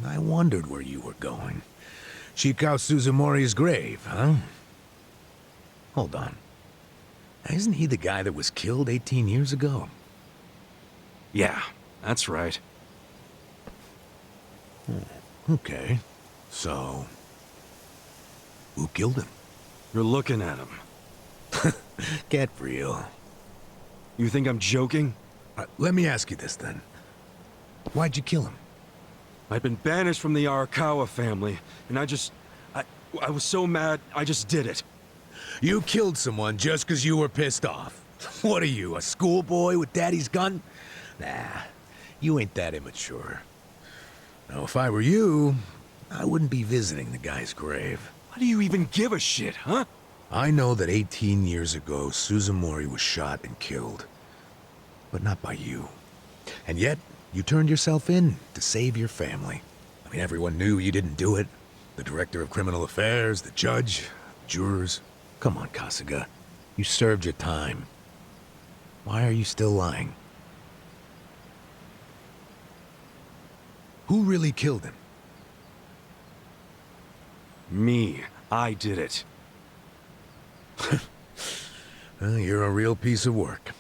I wondered where you were going. Shikao Suzumori's grave, huh? Hold on. Isn't he the guy that was killed 18 years ago? Yeah, that's right. Okay. So, who killed him? You're looking at him. Get real. You think I'm joking? Let me ask you this then. Why'd you kill him? I've been banished from the Arakawa family, and I was so mad, I just did it. You killed someone just because you were pissed off. What are you, a schoolboy with daddy's gun? Nah, you ain't that immature. Now, if I were you, I wouldn't be visiting the guy's grave. Why do you even give a shit, huh? I know that 18 years ago, Suzumori was shot and killed. But not by you. And yet, you turned yourself in to save your family. I mean, everyone knew you didn't do it. The director of criminal affairs, the judge, jurors. Come on, Kasuga. You served your time. Why are you still lying? Who really killed him? Me. I did it. Well, you're a real piece of work.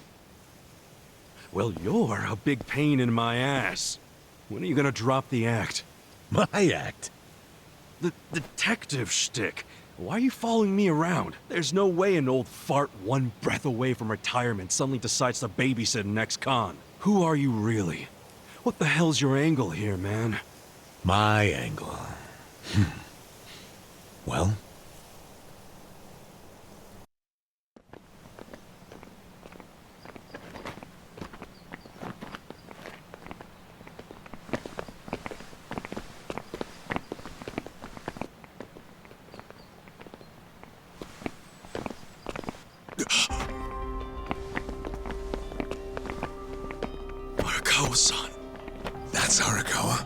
Well, you're a big pain in my ass. When are you gonna drop the act? My act? The detective shtick. Why are you following me around? There's no way an old fart one breath away from retirement suddenly decides to babysit an ex-con. Who are you really? What the hell's your angle here, man? My angle. Well? Arakawa-san. That's Arakawa.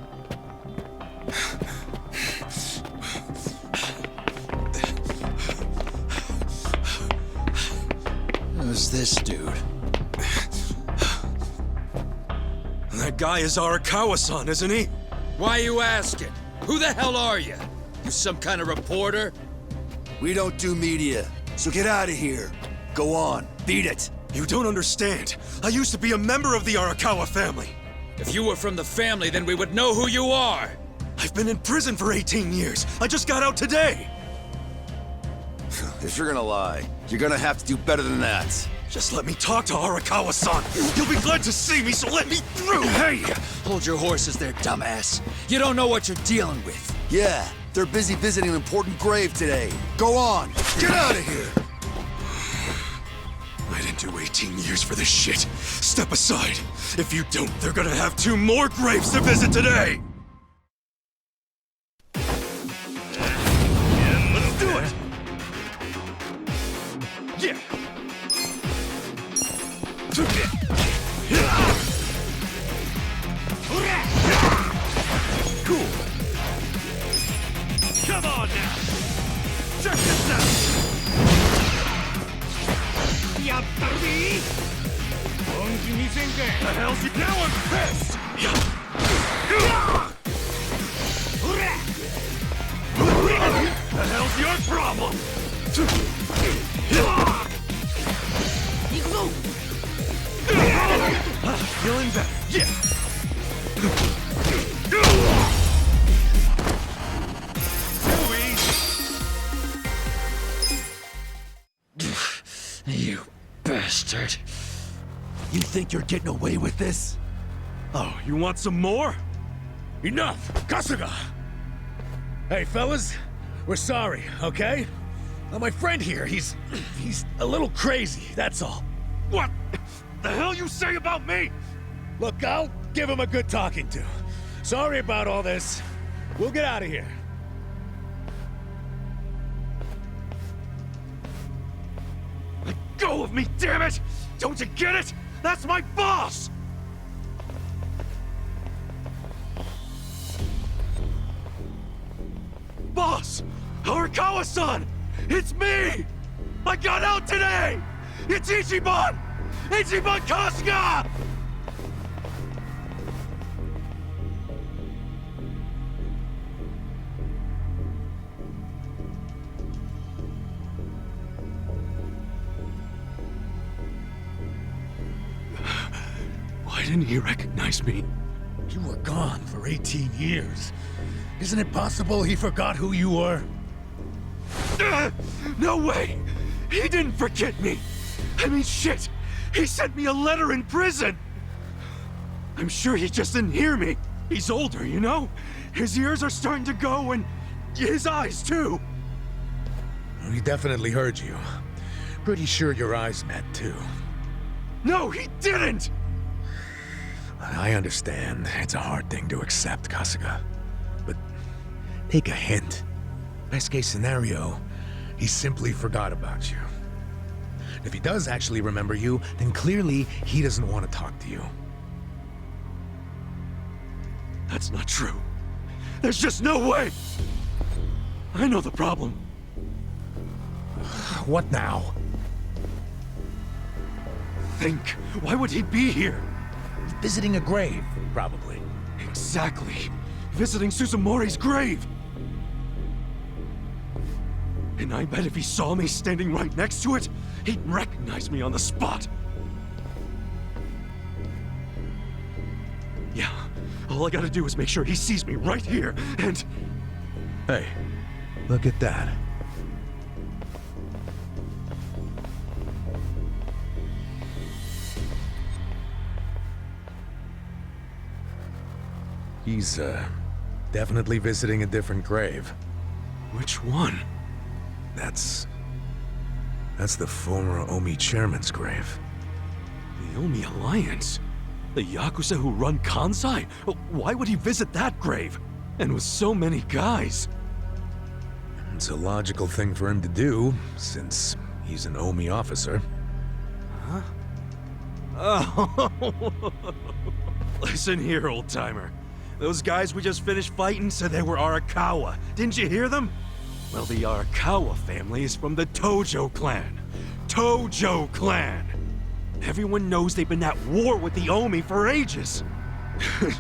Who's this dude? That guy is Arakawa-san, isn't he? Why are you asking? Who the hell are you? You some kind of reporter? We don't do media, so get out of here. Go on, beat it. You don't understand. I used to be a member of the Arakawa family. If you were from the family, then we would know who you are. I've been in prison for 18 years. I just got out today. If you're gonna lie, you're gonna have to do better than that. Just let me talk to Arakawa-san. He'll be glad to see me, so let me through. Hey! Hold your horses there, dumbass. You don't know what you're dealing with. Yeah, they're busy visiting an important grave today. Go on, get out of here. I didn't do 18 years for this shit. Step aside. If you don't, they're gonna have 2 more graves to visit today. Let's do it. Yeah. Cool. Come on now. Check The hell's you? Now I'm pissed! The hell's your problem? Feeling better, yeah! You bastard. You think you're getting away with this? Oh, you want some more? Enough! Kasuga! Hey, fellas, we're sorry, okay? My friend here, he's a little crazy, that's all. What the hell you say about me? Look, I'll give him a good talking to. Sorry about all this. We'll get out of here. Let go of me, damn it! Don't you get it? That's my boss! Boss! Arakawa-san! It's me! I got out today! It's Ichiban! Ichiban Kasuga! Why didn't he recognize me? You were gone for 18 years. Isn't it possible he forgot who you were? No way! He didn't forget me! I mean, shit! He sent me a letter in prison! I'm sure he just didn't hear me. He's older, you know? His ears are starting to go, and his eyes, too. He definitely heard you. Pretty sure your eyes met, too. No, he didn't! I understand. It's a hard thing to accept, Kasuga. But take a hint. Best case scenario, he simply forgot about you. If he does actually remember you, then clearly he doesn't want to talk to you. That's not true. There's just no way! I know the problem. What now? Think. Why would he be here? Visiting a grave, probably. Exactly. Visiting Susumori's grave. And I bet if he saw me standing right next to it, he'd recognize me on the spot. Yeah, all I gotta do is make sure he sees me right here, and... Hey, look at that. He's, definitely visiting a different grave. Which one? That's the former Omi chairman's grave. The Omi Alliance? The Yakuza who run Kansai? Why would he visit that grave? And with so many guys? It's a logical thing for him to do, since he's an Omi officer. Huh? Oh. Listen here, old-timer. Those guys we just finished fighting said they were Arakawa. Didn't you hear them? Well, the Arakawa family is from the Tojo clan. Tojo clan! Everyone knows they've been at war with the Omi for ages.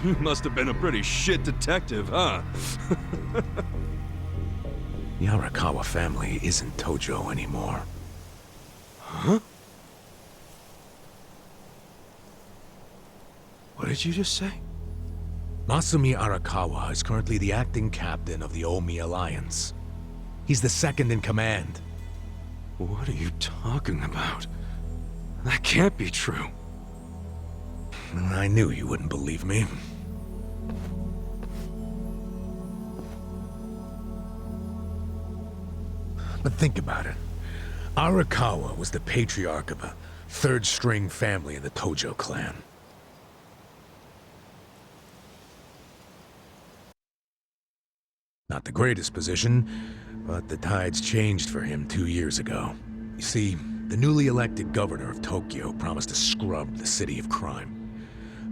You must have been a pretty shit detective, huh? The Arakawa family isn't Tojo anymore. Huh? What did you just say? Masumi Arakawa is currently the acting captain of the Omi Alliance. He's the second in command. What are you talking about? That can't be true. I knew you wouldn't believe me. But think about it. Arakawa was the patriarch of a third-string family in the Tojo clan. Not the greatest position, but the tides changed for him 2 years ago. You see, the newly elected governor of Tokyo promised to scrub the city of crime.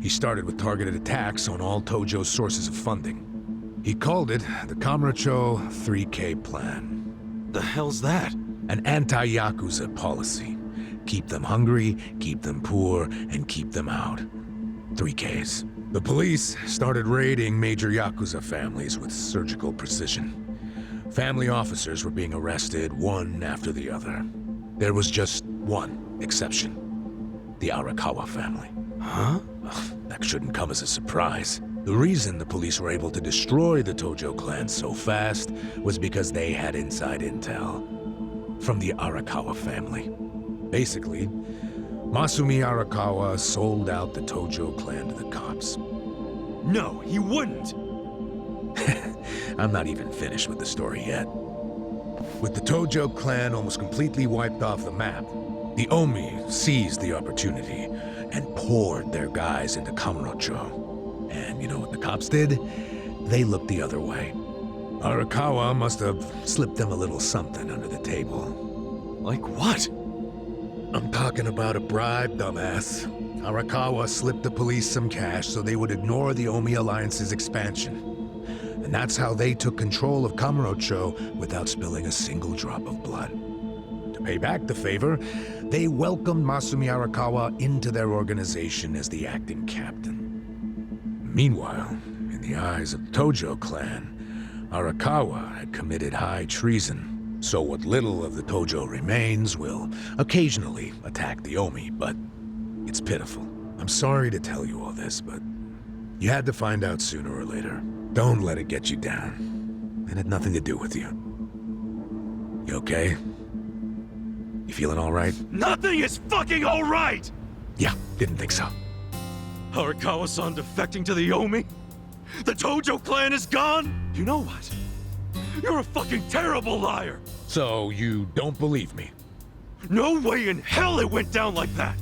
He started with targeted attacks on all Tojo's sources of funding. He called it the Kamurocho 3K Plan. the hell's that? An anti-Yakuza policy. Keep them hungry, keep them poor, and keep them out. 3 Ks. The police started raiding major Yakuza families with surgical precision. Family officers were being arrested one after the other. There was just one exception. The Arakawa family. Huh? That shouldn't come as a surprise. The reason the police were able to destroy the Tojo clan so fast was because they had inside intel from the Arakawa family. Basically, Masumi Arakawa sold out the Tojo clan to the cops. No, he wouldn't! I'm not even finished with the story yet. With the Tojo clan almost completely wiped off the map, the Omi seized the opportunity and poured their guys into Kamurocho. And you know what the cops did? They looked the other way. Arakawa must have slipped them a little something under the table. Like what? I'm talking about a bribe, dumbass. Arakawa slipped the police some cash so they would ignore the Omi Alliance's expansion. And that's how they took control of Kamurocho without spilling a single drop of blood. To pay back the favor, they welcomed Masumi Arakawa into their organization as the acting captain. Meanwhile, in the eyes of the Tojo clan, Arakawa had committed high treason. So what little of the Tojo remains will occasionally attack the Omi, but it's pitiful. I'm sorry to tell you all this, but you had to find out sooner or later. Don't let it get you down. It had nothing to do with you. You okay? You feeling all right? Nothing is fucking all right! Yeah, didn't think so. Arakawa-san defecting to the Omi? The Tojo clan is gone? You know what? You're a fucking terrible liar! So you don't believe me? No way in hell it went down like that!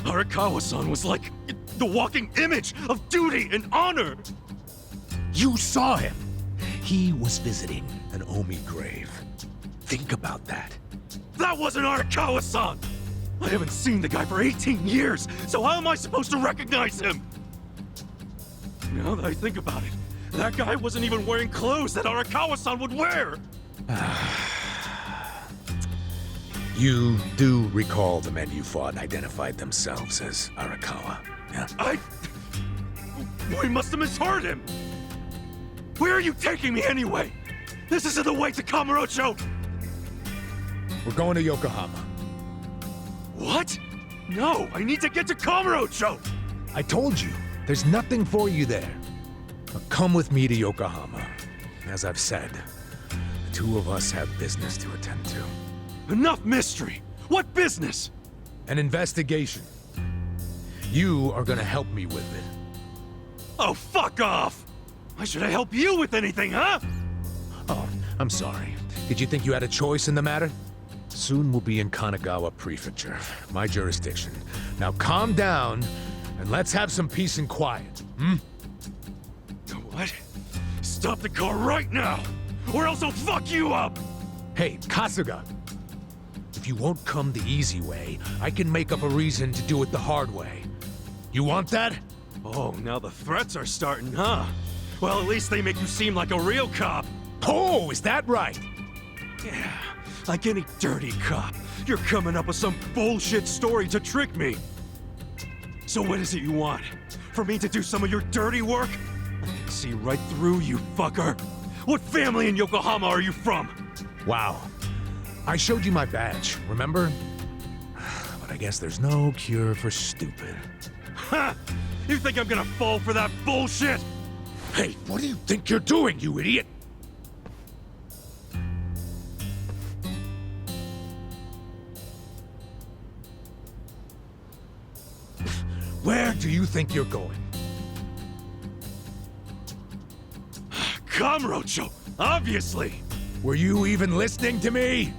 Arakawa-san was like the walking image of duty and honor! You saw him! He was visiting an Omi grave. Think about that. That wasn't Arakawa-san! I haven't seen the guy for 18 years, so how am I supposed to recognize him? Now that I think about it, that guy wasn't even wearing clothes that Arakawa-san would wear! You do recall the men you fought identified themselves as Arakawa, yeah? We must have misheard him! Where are you taking me anyway? This isn't the way to Kamurocho! We're going to Yokohama. What? No, I need to get to Kamurocho! I told you, there's nothing for you there. Now come with me to Yokohama. As I've said, the two of us have business to attend to. Enough mystery! What business? An investigation. You are gonna help me with it. Oh, fuck off! Why should I help you with anything, huh? Oh, I'm sorry. Did you think you had a choice in the matter? Soon we'll be in Kanagawa Prefecture, my jurisdiction. Now calm down, and let's have some peace and quiet, hmm? What? Stop the car right now, or else I'll fuck you up! Hey, Kasuga! If you won't come the easy way, I can make up a reason to do it the hard way. You want that? Oh, now the threats are starting, huh? Well, at least they make you seem like a real cop. Oh, is that right? Yeah, like any dirty cop. You're coming up with some bullshit story to trick me. So what is it you want? For me to do some of your dirty work? I can see right through you, fucker. What family in Yokohama are you from? Wow. I showed you my badge, remember? But I guess there's no cure for stupid. Ha! You think I'm gonna fall for that bullshit? Hey, what do you think you're doing, you idiot? Where do you think you're going? Kamurocho, obviously! Were you even listening to me?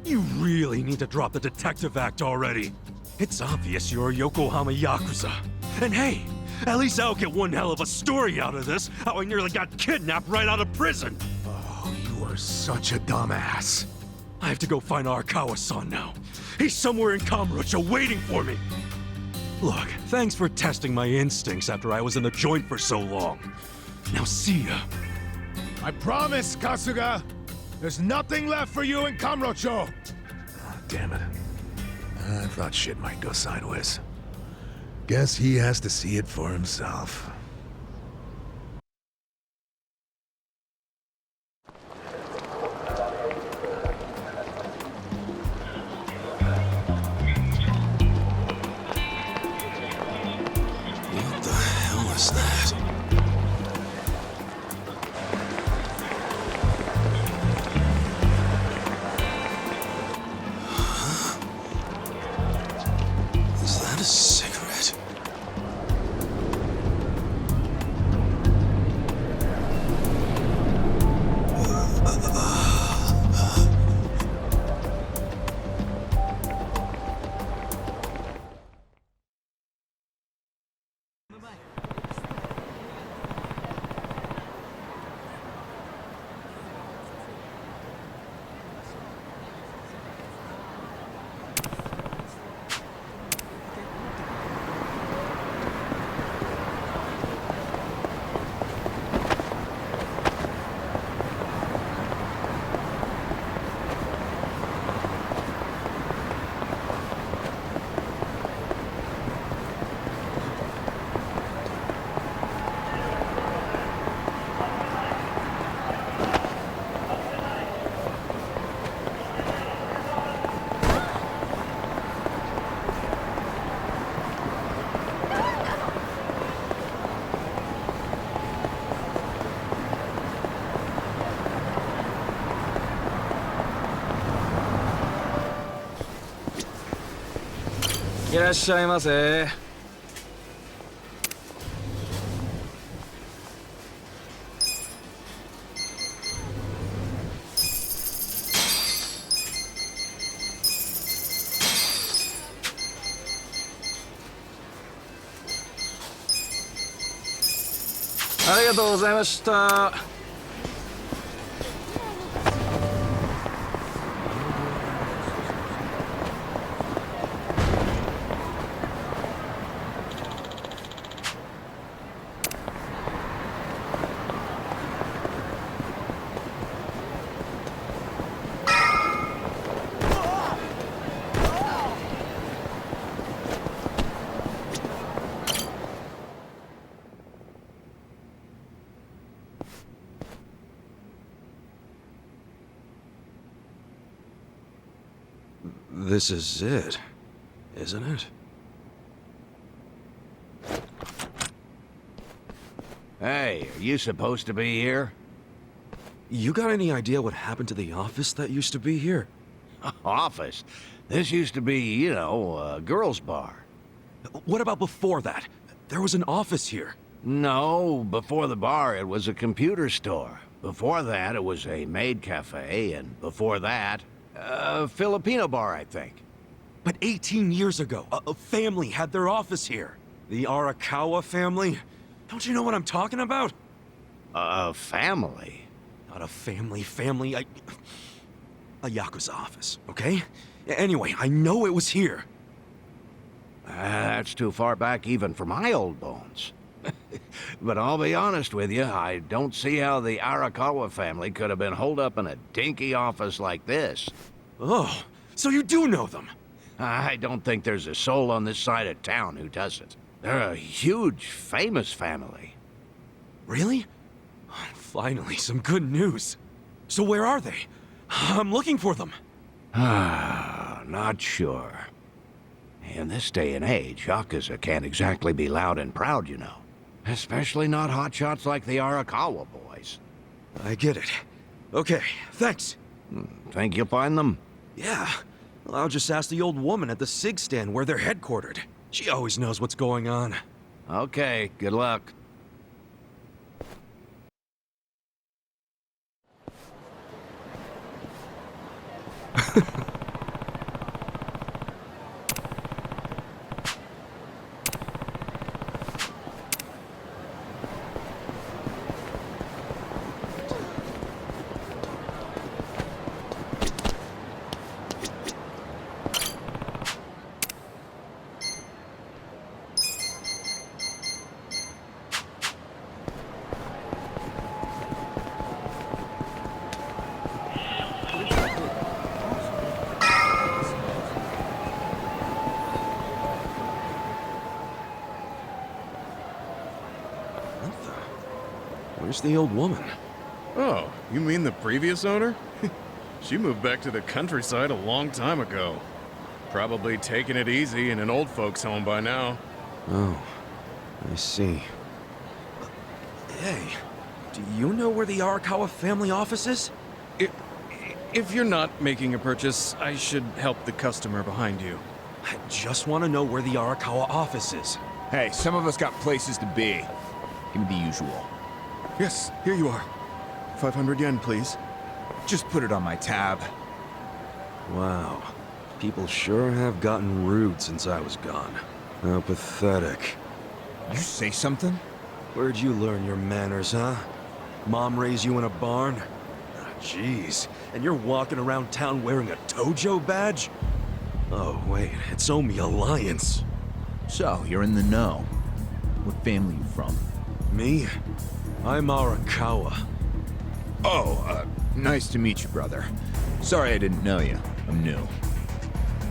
You really need to drop the detective act already. It's obvious you're a Yokohama Yakuza. And hey, at least I'll get one hell of a story out of this, how I nearly got kidnapped right out of prison. Oh, you are such a dumbass. I have to go find Arakawa-san now. He's somewhere in Kamurocho waiting for me. Look, thanks for testing my instincts after I was in the joint for so long. Now see ya. I promise, Kasuga. There's nothing left for you in Kamurocho! Oh, damn it. I thought shit might go sideways. Guess he has to see it for himself. What the hell is that? Is that a cigarette?いらっしゃいませ。ありがとうございました。This is it, isn't it? Hey, are you supposed to be here? You got any idea what happened to the office that used to be here? Office? This used to be, you know, a girls' bar. What about before that? There was an office here. No, before the bar it was a computer store. Before that it was a maid cafe, and before that, a Filipino bar, I think. But 18 years ago, a family had their office here. The Arakawa family? Don't you know what I'm talking about? A family? Not a family, a Yakuza office, okay? Anyway, I know it was here. That's too far back even for my old bones. But I'll be honest with you, I don't see how the Arakawa family could have been holed up in a dinky office like this. Oh, so you do know them? I don't think there's a soul on this side of town who doesn't. They're a huge, famous family. Really? Finally, some good news. So where are they? I'm looking for them. Not sure. In this day and age, Yakuza can't exactly be loud and proud, you know. Especially not hotshots like the Arakawa boys. I get it. Okay, thanks. Think you'll find them? Yeah. Well, I'll just ask the old woman at the SIG stand where they're headquartered. She always knows what's going on. Okay, good luck. Where's the old woman? Oh, you mean the previous owner? She moved back to the countryside a long time ago. Probably taking it easy in an old folks' home by now. Oh, I see. Hey, do you know where the Arakawa family office is? If you're not making a purchase, I should help the customer behind you. I just want to know where the Arakawa office is. Hey, some of us got places to be. Give me the usual. Yes, here you are. 500 yen, please. Just put it on my tab. Wow. People sure have gotten rude since I was gone. How pathetic. You say something? Where'd you learn your manners, huh? Mom raised you in a barn? Ah, jeez. And you're walking around town wearing a Tojo badge? Oh, wait, it's Omi Alliance. So, you're in the know. What family you from? Me? I'm Arakawa. Oh, nice to meet you, brother. Sorry I didn't know you. I'm new.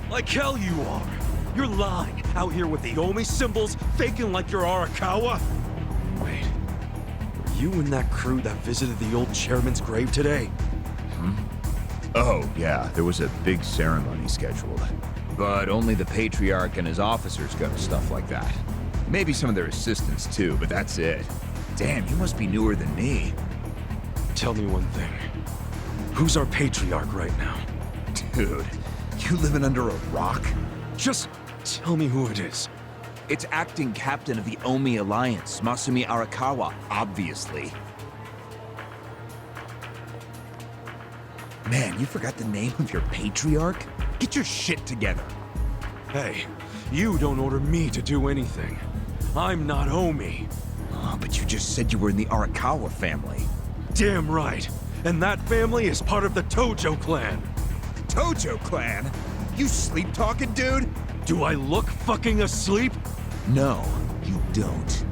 Like hell you are! You're lying, out here with the Omi symbols, faking like you're Arakawa! Wait, were you in that crew that visited the old chairman's grave today? Oh, yeah, there was a big ceremony scheduled. But only the Patriarch and his officers go to stuff like that. Maybe some of their assistants too, but that's it. Damn, you must be newer than me. Tell me one thing. Who's our Patriarch right now? Dude, you living under a rock? Just tell me who it is. It's acting captain of the Omi Alliance, Masumi Arakawa, obviously. Man, you forgot the name of your Patriarch? Get your shit together. Hey, you don't order me to do anything. I'm not Omi. Oh, but you just said you were in the Arakawa family. Damn right. And that family is part of the Tojo clan. Tojo clan? You sleep-talking, dude? Do I look fucking asleep? No, you don't.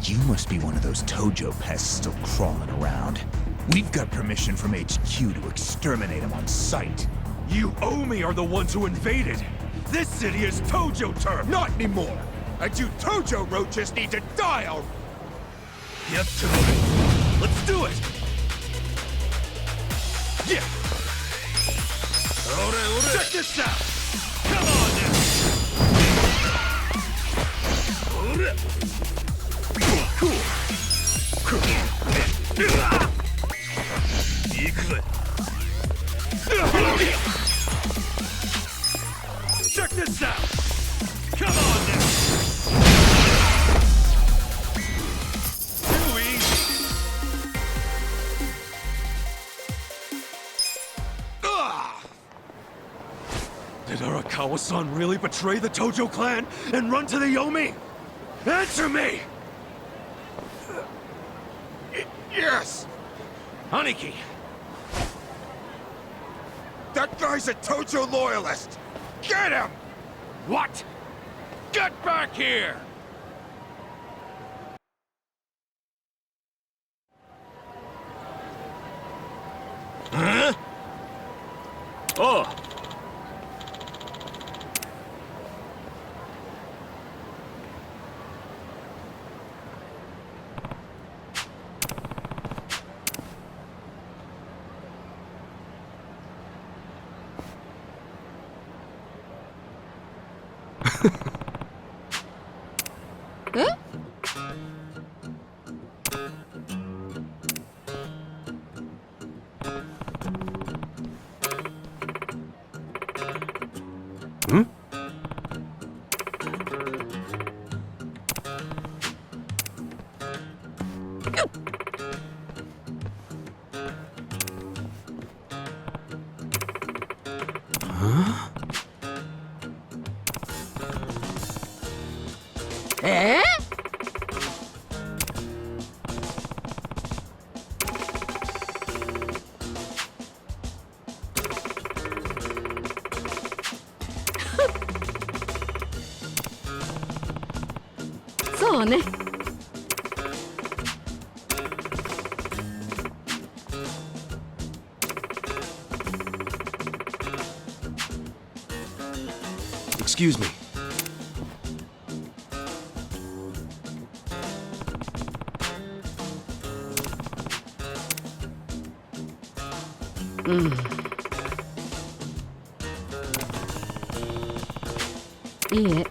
You must be one of those Tojo pests still crawling around. We've got permission from HQ to exterminate them on sight. You Omi are the ones who invaded! This city is Tojo turf! Not anymore! And you Tojo roaches need to die already! Get to it! Let's do it! Yeah! Check this out! Come on now! Cool! Check this out! Come on now! Too easy! Did Arakawa-san really betray the Tojo clan and run to the Yomi? Answer me! Yes! Aniki! That guy's a Tojo loyalist! Get him! What? Get back here! Huh? Oh!そうね。Excuse me. いいえ。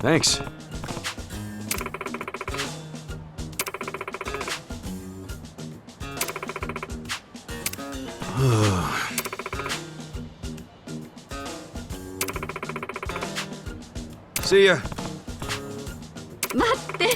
Thanks. See ya. 待って。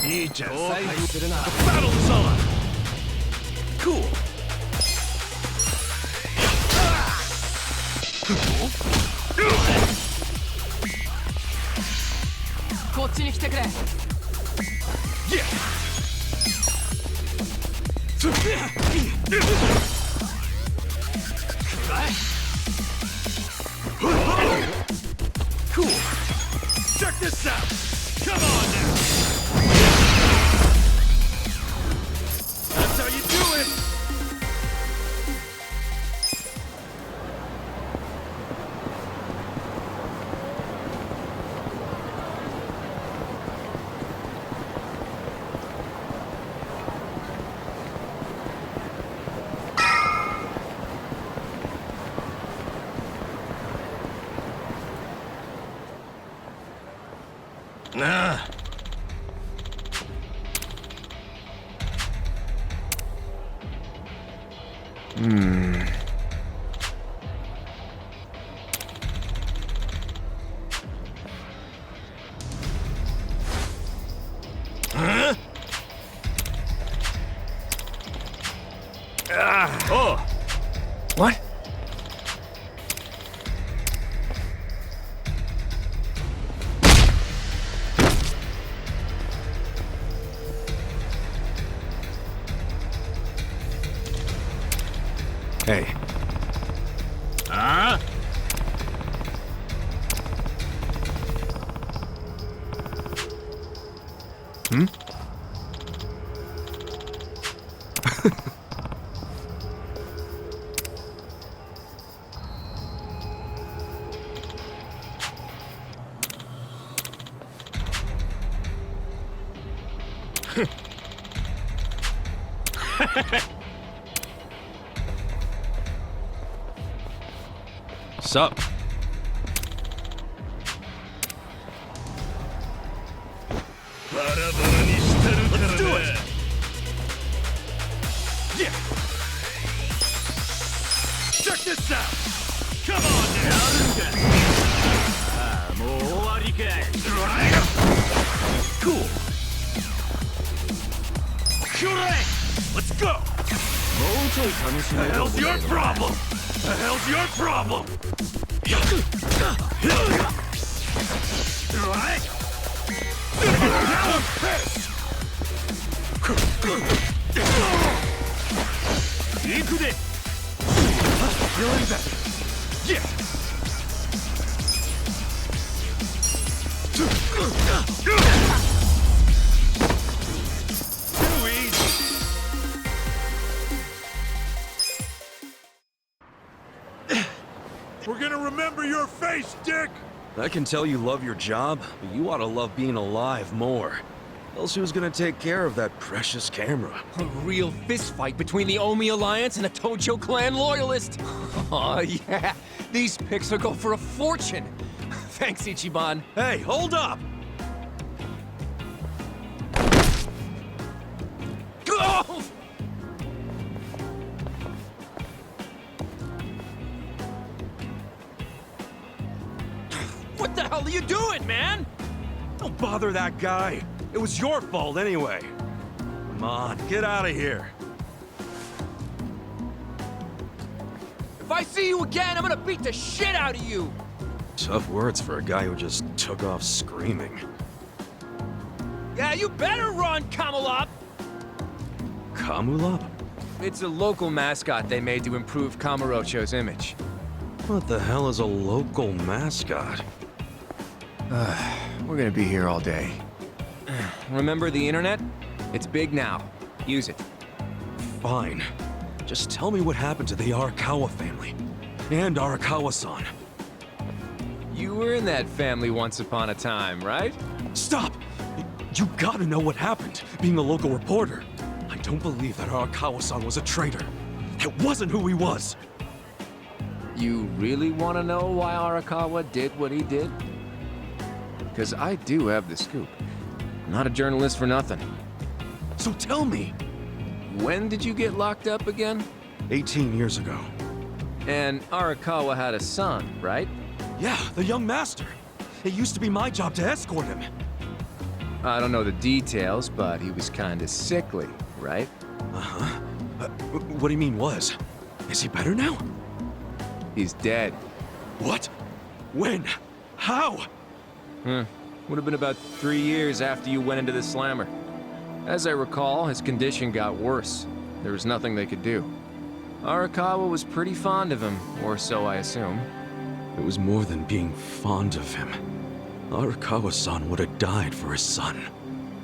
いいじゃん。後悔するな。Battle is on. Cool. こっちに来てくれ。Cool. Check this out. Come on now. That's how you do it. Nah. Huh? Oh. What? Hey. Huh? Hmm? Sup? Let's do it! Yeah! Check this out! Come on now! Cool! Let's go! The hell's your problem? The hell's your problem? Now I'm pissed! Feeling better. Yeah! Too easy! We're gonna remember your face, Dick! I can tell you love your job, but you ought to love being alive more. Else who's gonna take care of that precious camera? A real fistfight between the Omi Alliance and a Tojo clan loyalist. Oh, yeah. These pics will go for a fortune. Thanks, Ichiban. Hey, hold up! Oh! What the hell are you doing, man? Don't bother that guy. It was your fault anyway. Come on, get out of here. If I see you again, I'm gonna beat the shit out of you! Tough words for a guy who just took off screaming. Yeah, you better run, Kamalop! Kamulop? It's a local mascot they made to improve Kamurocho's image. What the hell is a local mascot? We're gonna be here all day. Remember the internet? It's big now. Use it. Fine. Just tell me what happened to the Arakawa family. And Arakawa-san. You were in that family once upon a time, right? Stop! You gotta know what happened, being a local reporter. I don't believe that Arakawa-san was a traitor. It wasn't who he was. You really want to know why Arakawa did what he did? Because I do have the scoop. I'm not a journalist for nothing. So tell me. When did you get locked up again? 18 years ago. And Arakawa had a son, right? Yeah, the young master. It used to be my job to escort him. I don't know the details, but he was kinda sickly, right? Uh-huh. What do you mean was? Is he better now? He's dead. What? When? How? Would have been about 3 years after you went into the slammer. As I recall, his condition got worse. There was nothing they could do. Arakawa was pretty fond of him, or so I assume. It was more than being fond of him. Arakawa-san would have died for his son.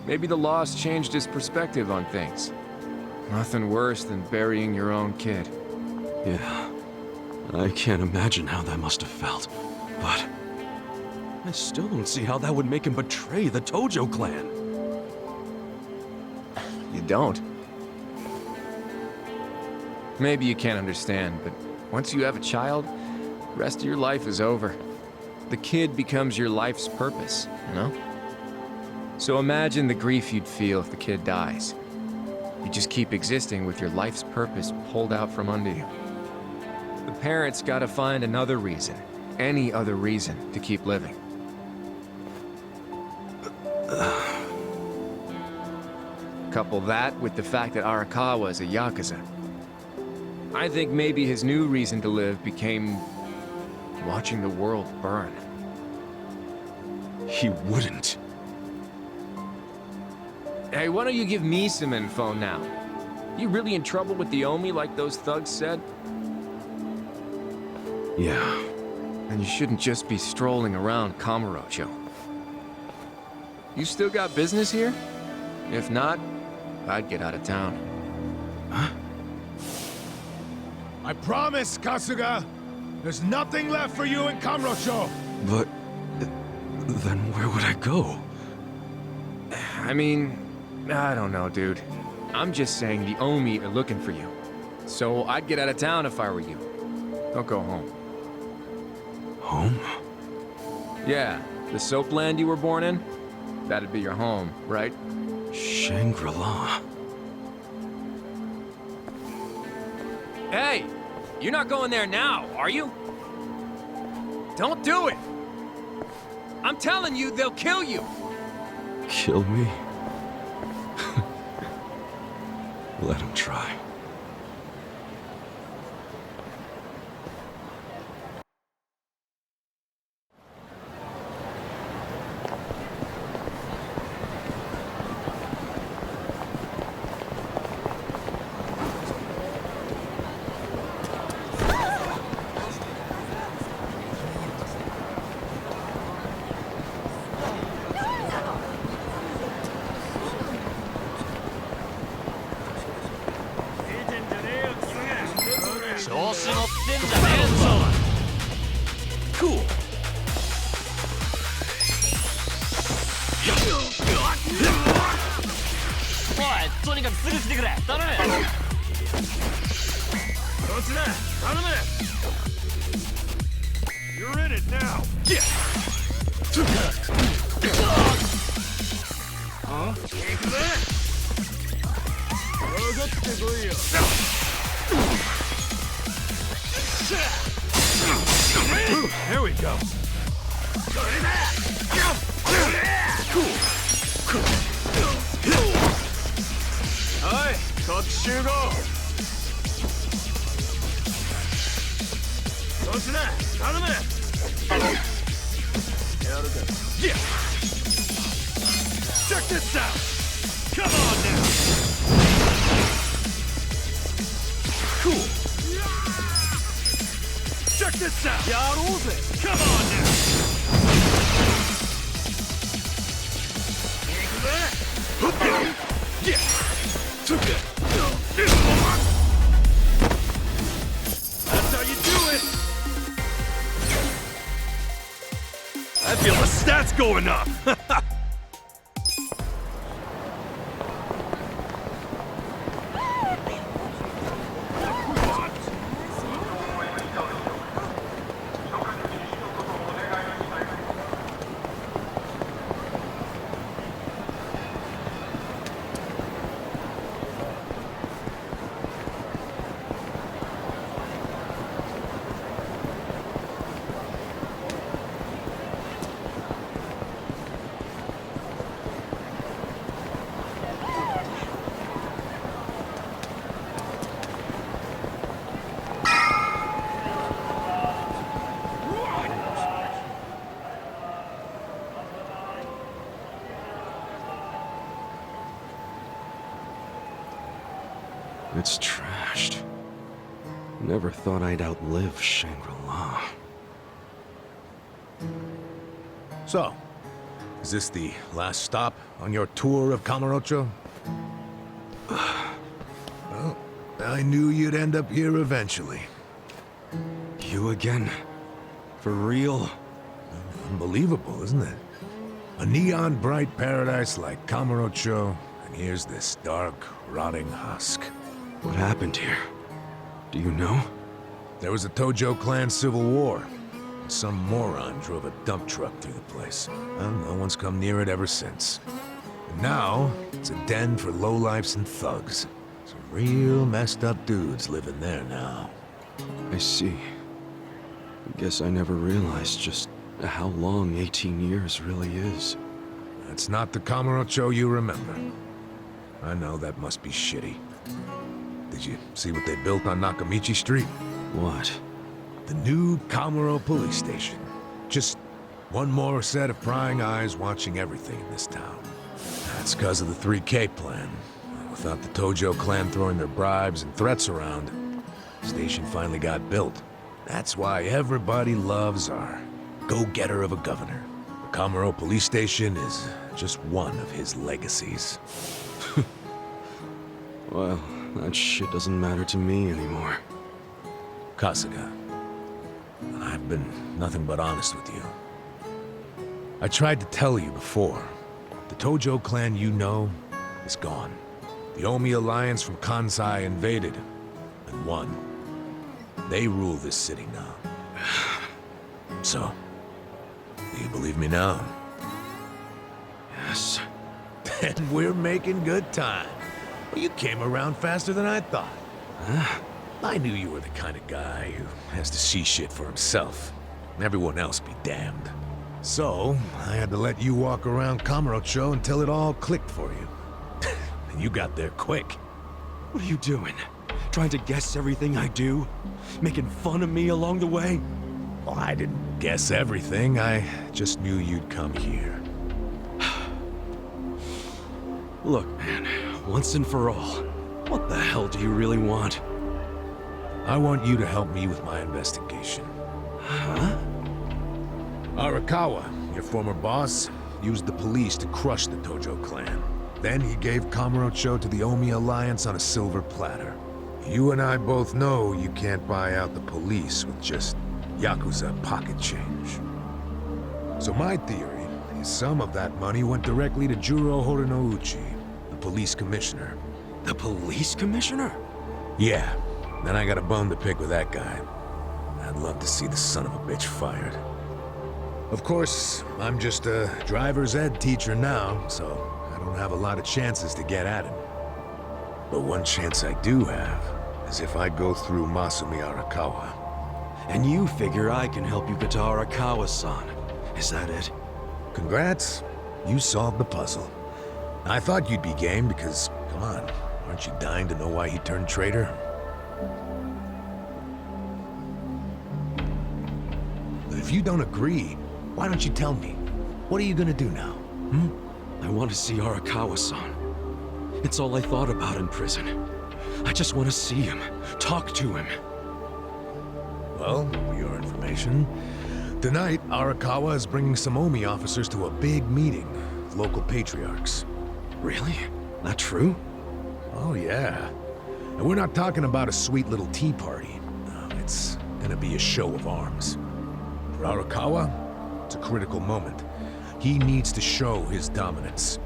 Maybe the loss changed his perspective on things. Nothing worse than burying your own kid. Yeah. I can't imagine how that must have felt. But I still don't see how that would make him betray the Tojo clan. You don't? Maybe you can't understand, but once you have a child, the rest of your life is over. The kid becomes your life's purpose, you know? So imagine the grief you'd feel if the kid dies. You just keep existing with your life's purpose pulled out from under you. The parents gotta find another reason, any other reason, to keep living. Couple that with the fact that Arakawa is a Yakuza. I think maybe his new reason to live became watching the world burn. He wouldn't. Hey, why don't you give me some info now? You really in trouble with the Omi like those thugs said? Yeah. And you shouldn't just be strolling around Kamurocho. You still got business here? If not, I'd get out of town. Huh? I promise, Kasuga! There's nothing left for you in Kamurocho! But then where would I go? I mean, I don't know, dude. I'm just saying the Omi are looking for you. So I'd get out of town if I were you. Don't go home. Home? Yeah, the soap land you were born in? That'd be your home, right? Shangri-La. Hey! You're not going there now, are you? Don't do it! I'm telling you, they'll kill you! Kill me? Let him try. Cool. とにかくすぐ来てくれ。頼む。こっちだ。頼む。 You're in it now. Yeah. 行くぜ。上がってこいよ。 There we go. Hey, こっち集合。こっちだ。頼む。やるか。Yeah. Check this out. Come on now. Cool. Check this out. やろうぜ。 Come on now. 行くぜ。 Yeah. Took it. That's how you do it. I feel the stats going up. It's trashed. Never thought I'd outlive Shangri-La. So, is this the last stop on your tour of Kamurocho? Well, I knew you'd end up here eventually. You again? For real? Unbelievable, isn't it? A neon bright paradise like Kamurocho, and here's this dark, rotting husk. What happened here? Do you know? There was a Tojo clan civil war. Some moron drove a dump truck through the place, and no one's come near it ever since. And now, it's a den for lowlifes and thugs. Some real messed up dudes living there now. I see. I guess I never realized just how long 18 years really is. That's not the Kamurocho you remember. I know that must be shitty. Did you see what they built on Nakamichi Street? What? The new Kamuro police station. Just one more set of prying eyes watching everything in this town. That's because of the 3K plan. Without the Tojo clan throwing their bribes and threats around, the station finally got built. That's why everybody loves our go-getter of a governor. The Kamuro police station is just one of his legacies. Well, that shit doesn't matter to me anymore. Kasuga, I've been nothing but honest with you. I tried to tell you before. The Tojo clan you know is gone. The Omi alliance from Kansai invaded and won. They rule this city now. So, do you believe me now? Yes. Then we're making good time. Well, you came around faster than I thought. Huh? I knew you were the kind of guy who has to see shit for himself. And everyone else be damned. So, I had to let you walk around Kamurocho until it all clicked for you. And you got there quick. What are you doing? Trying to guess everything I do? Making fun of me along the way? Well, I didn't guess everything. I just knew you'd come here. Look, man, once and for all, what the hell do you really want? I want you to help me with my investigation. Huh? Arakawa, your former boss, used the police to crush the Tojo clan. Then he gave Kamurocho to the Omi alliance on a silver platter. You and I both know you can't buy out the police with just Yakuza pocket change. So my theory is some of that money went directly to Juro Horinouchi, the police commissioner. The police commissioner? Yeah, then I got a bone to pick with that guy. I'd love to see the son of a bitch fired. Of course, I'm just a driver's ed teacher now, so I don't have a lot of chances to get at him. But one chance I do have is if I go through Masumi Arakawa. And you figure I can help you get to Arakawa-san. Is that it? Congrats. You solved the puzzle. I thought you'd be game because, come on, aren't you dying to know why he turned traitor? If you don't agree, why don't you tell me? What are you gonna do now? I want to see Arakawa-san. It's all I thought about in prison. I just want to see him, talk to him. Well, for your information, tonight Arakawa is bringing some Omi officers to a big meeting with local patriarchs. Really? That true? Oh yeah. And we're not talking about a sweet little tea party. No, it's gonna be a show of arms. For Arakawa, it's a critical moment. He needs to show his dominance.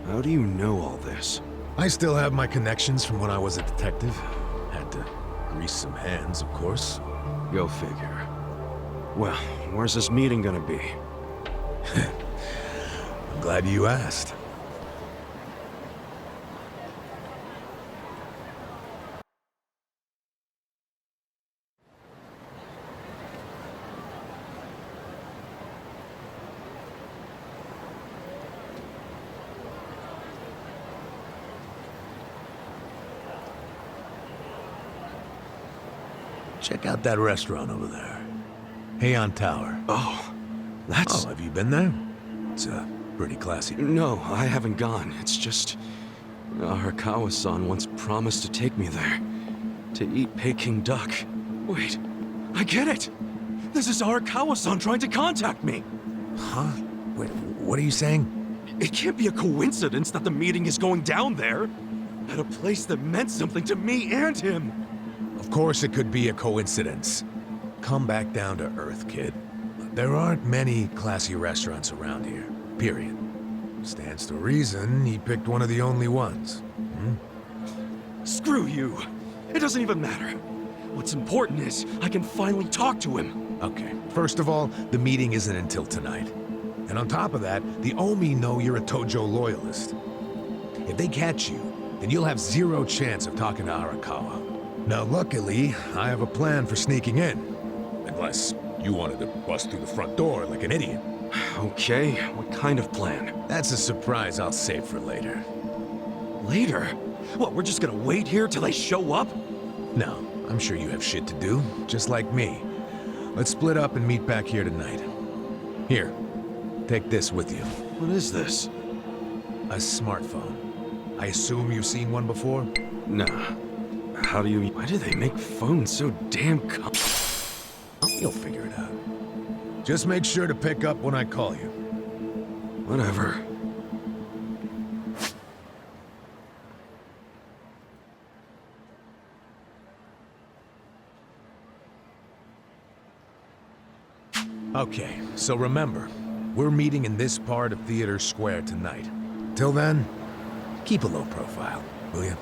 How do you know all this? I still have my connections from when I was a detective. Had to grease some hands, of course. Go figure. Well, where's this meeting gonna be? I'm glad you asked. Check out that restaurant over there. Heian Tower. Oh, that's... Oh, have you been there? It's pretty classy. No, I haven't gone. It's just... Arakawa-san once promised to take me there. To eat Peking duck. Wait, I get it! This is Arakawa-san trying to contact me! Huh? Wait, what are you saying? It can't be a coincidence that the meeting is going down there. At a place that meant something to me and him. Of course it could be a coincidence. Come back down to earth, kid. There aren't many classy restaurants around here, period. Stands to reason he picked one of the only ones. Screw you! It doesn't even matter. What's important is I can finally talk to him. Okay, first of all, the meeting isn't until tonight. And on top of that, the Omi know you're a Tojo loyalist. If they catch you, then you'll have zero chance of talking to Arakawa. Now, luckily, I have a plan for sneaking in. Unless you wanted to bust through the front door like an idiot. Okay, what kind of plan? That's a surprise I'll save for later. Later? What, we're just gonna wait here till they show up? No, I'm sure you have shit to do, just like me. Let's split up and meet back here tonight. Here, take this with you. What is this? A smartphone. I assume you've seen one before? Nah. How do you... Why do they make phones so damn You'll figure it out. Just make sure to pick up when I call you. Whatever. Okay, so remember, we're meeting in this part of Theater Square tonight. Till then, keep a low profile, will you?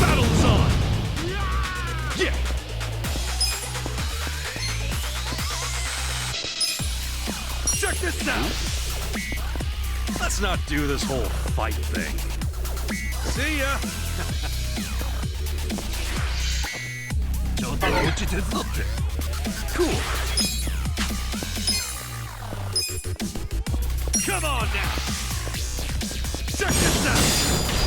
Battle's on! Yeah! Check this out! Let's not do this whole fight thing. See ya! Cool. Come on now! Check this out!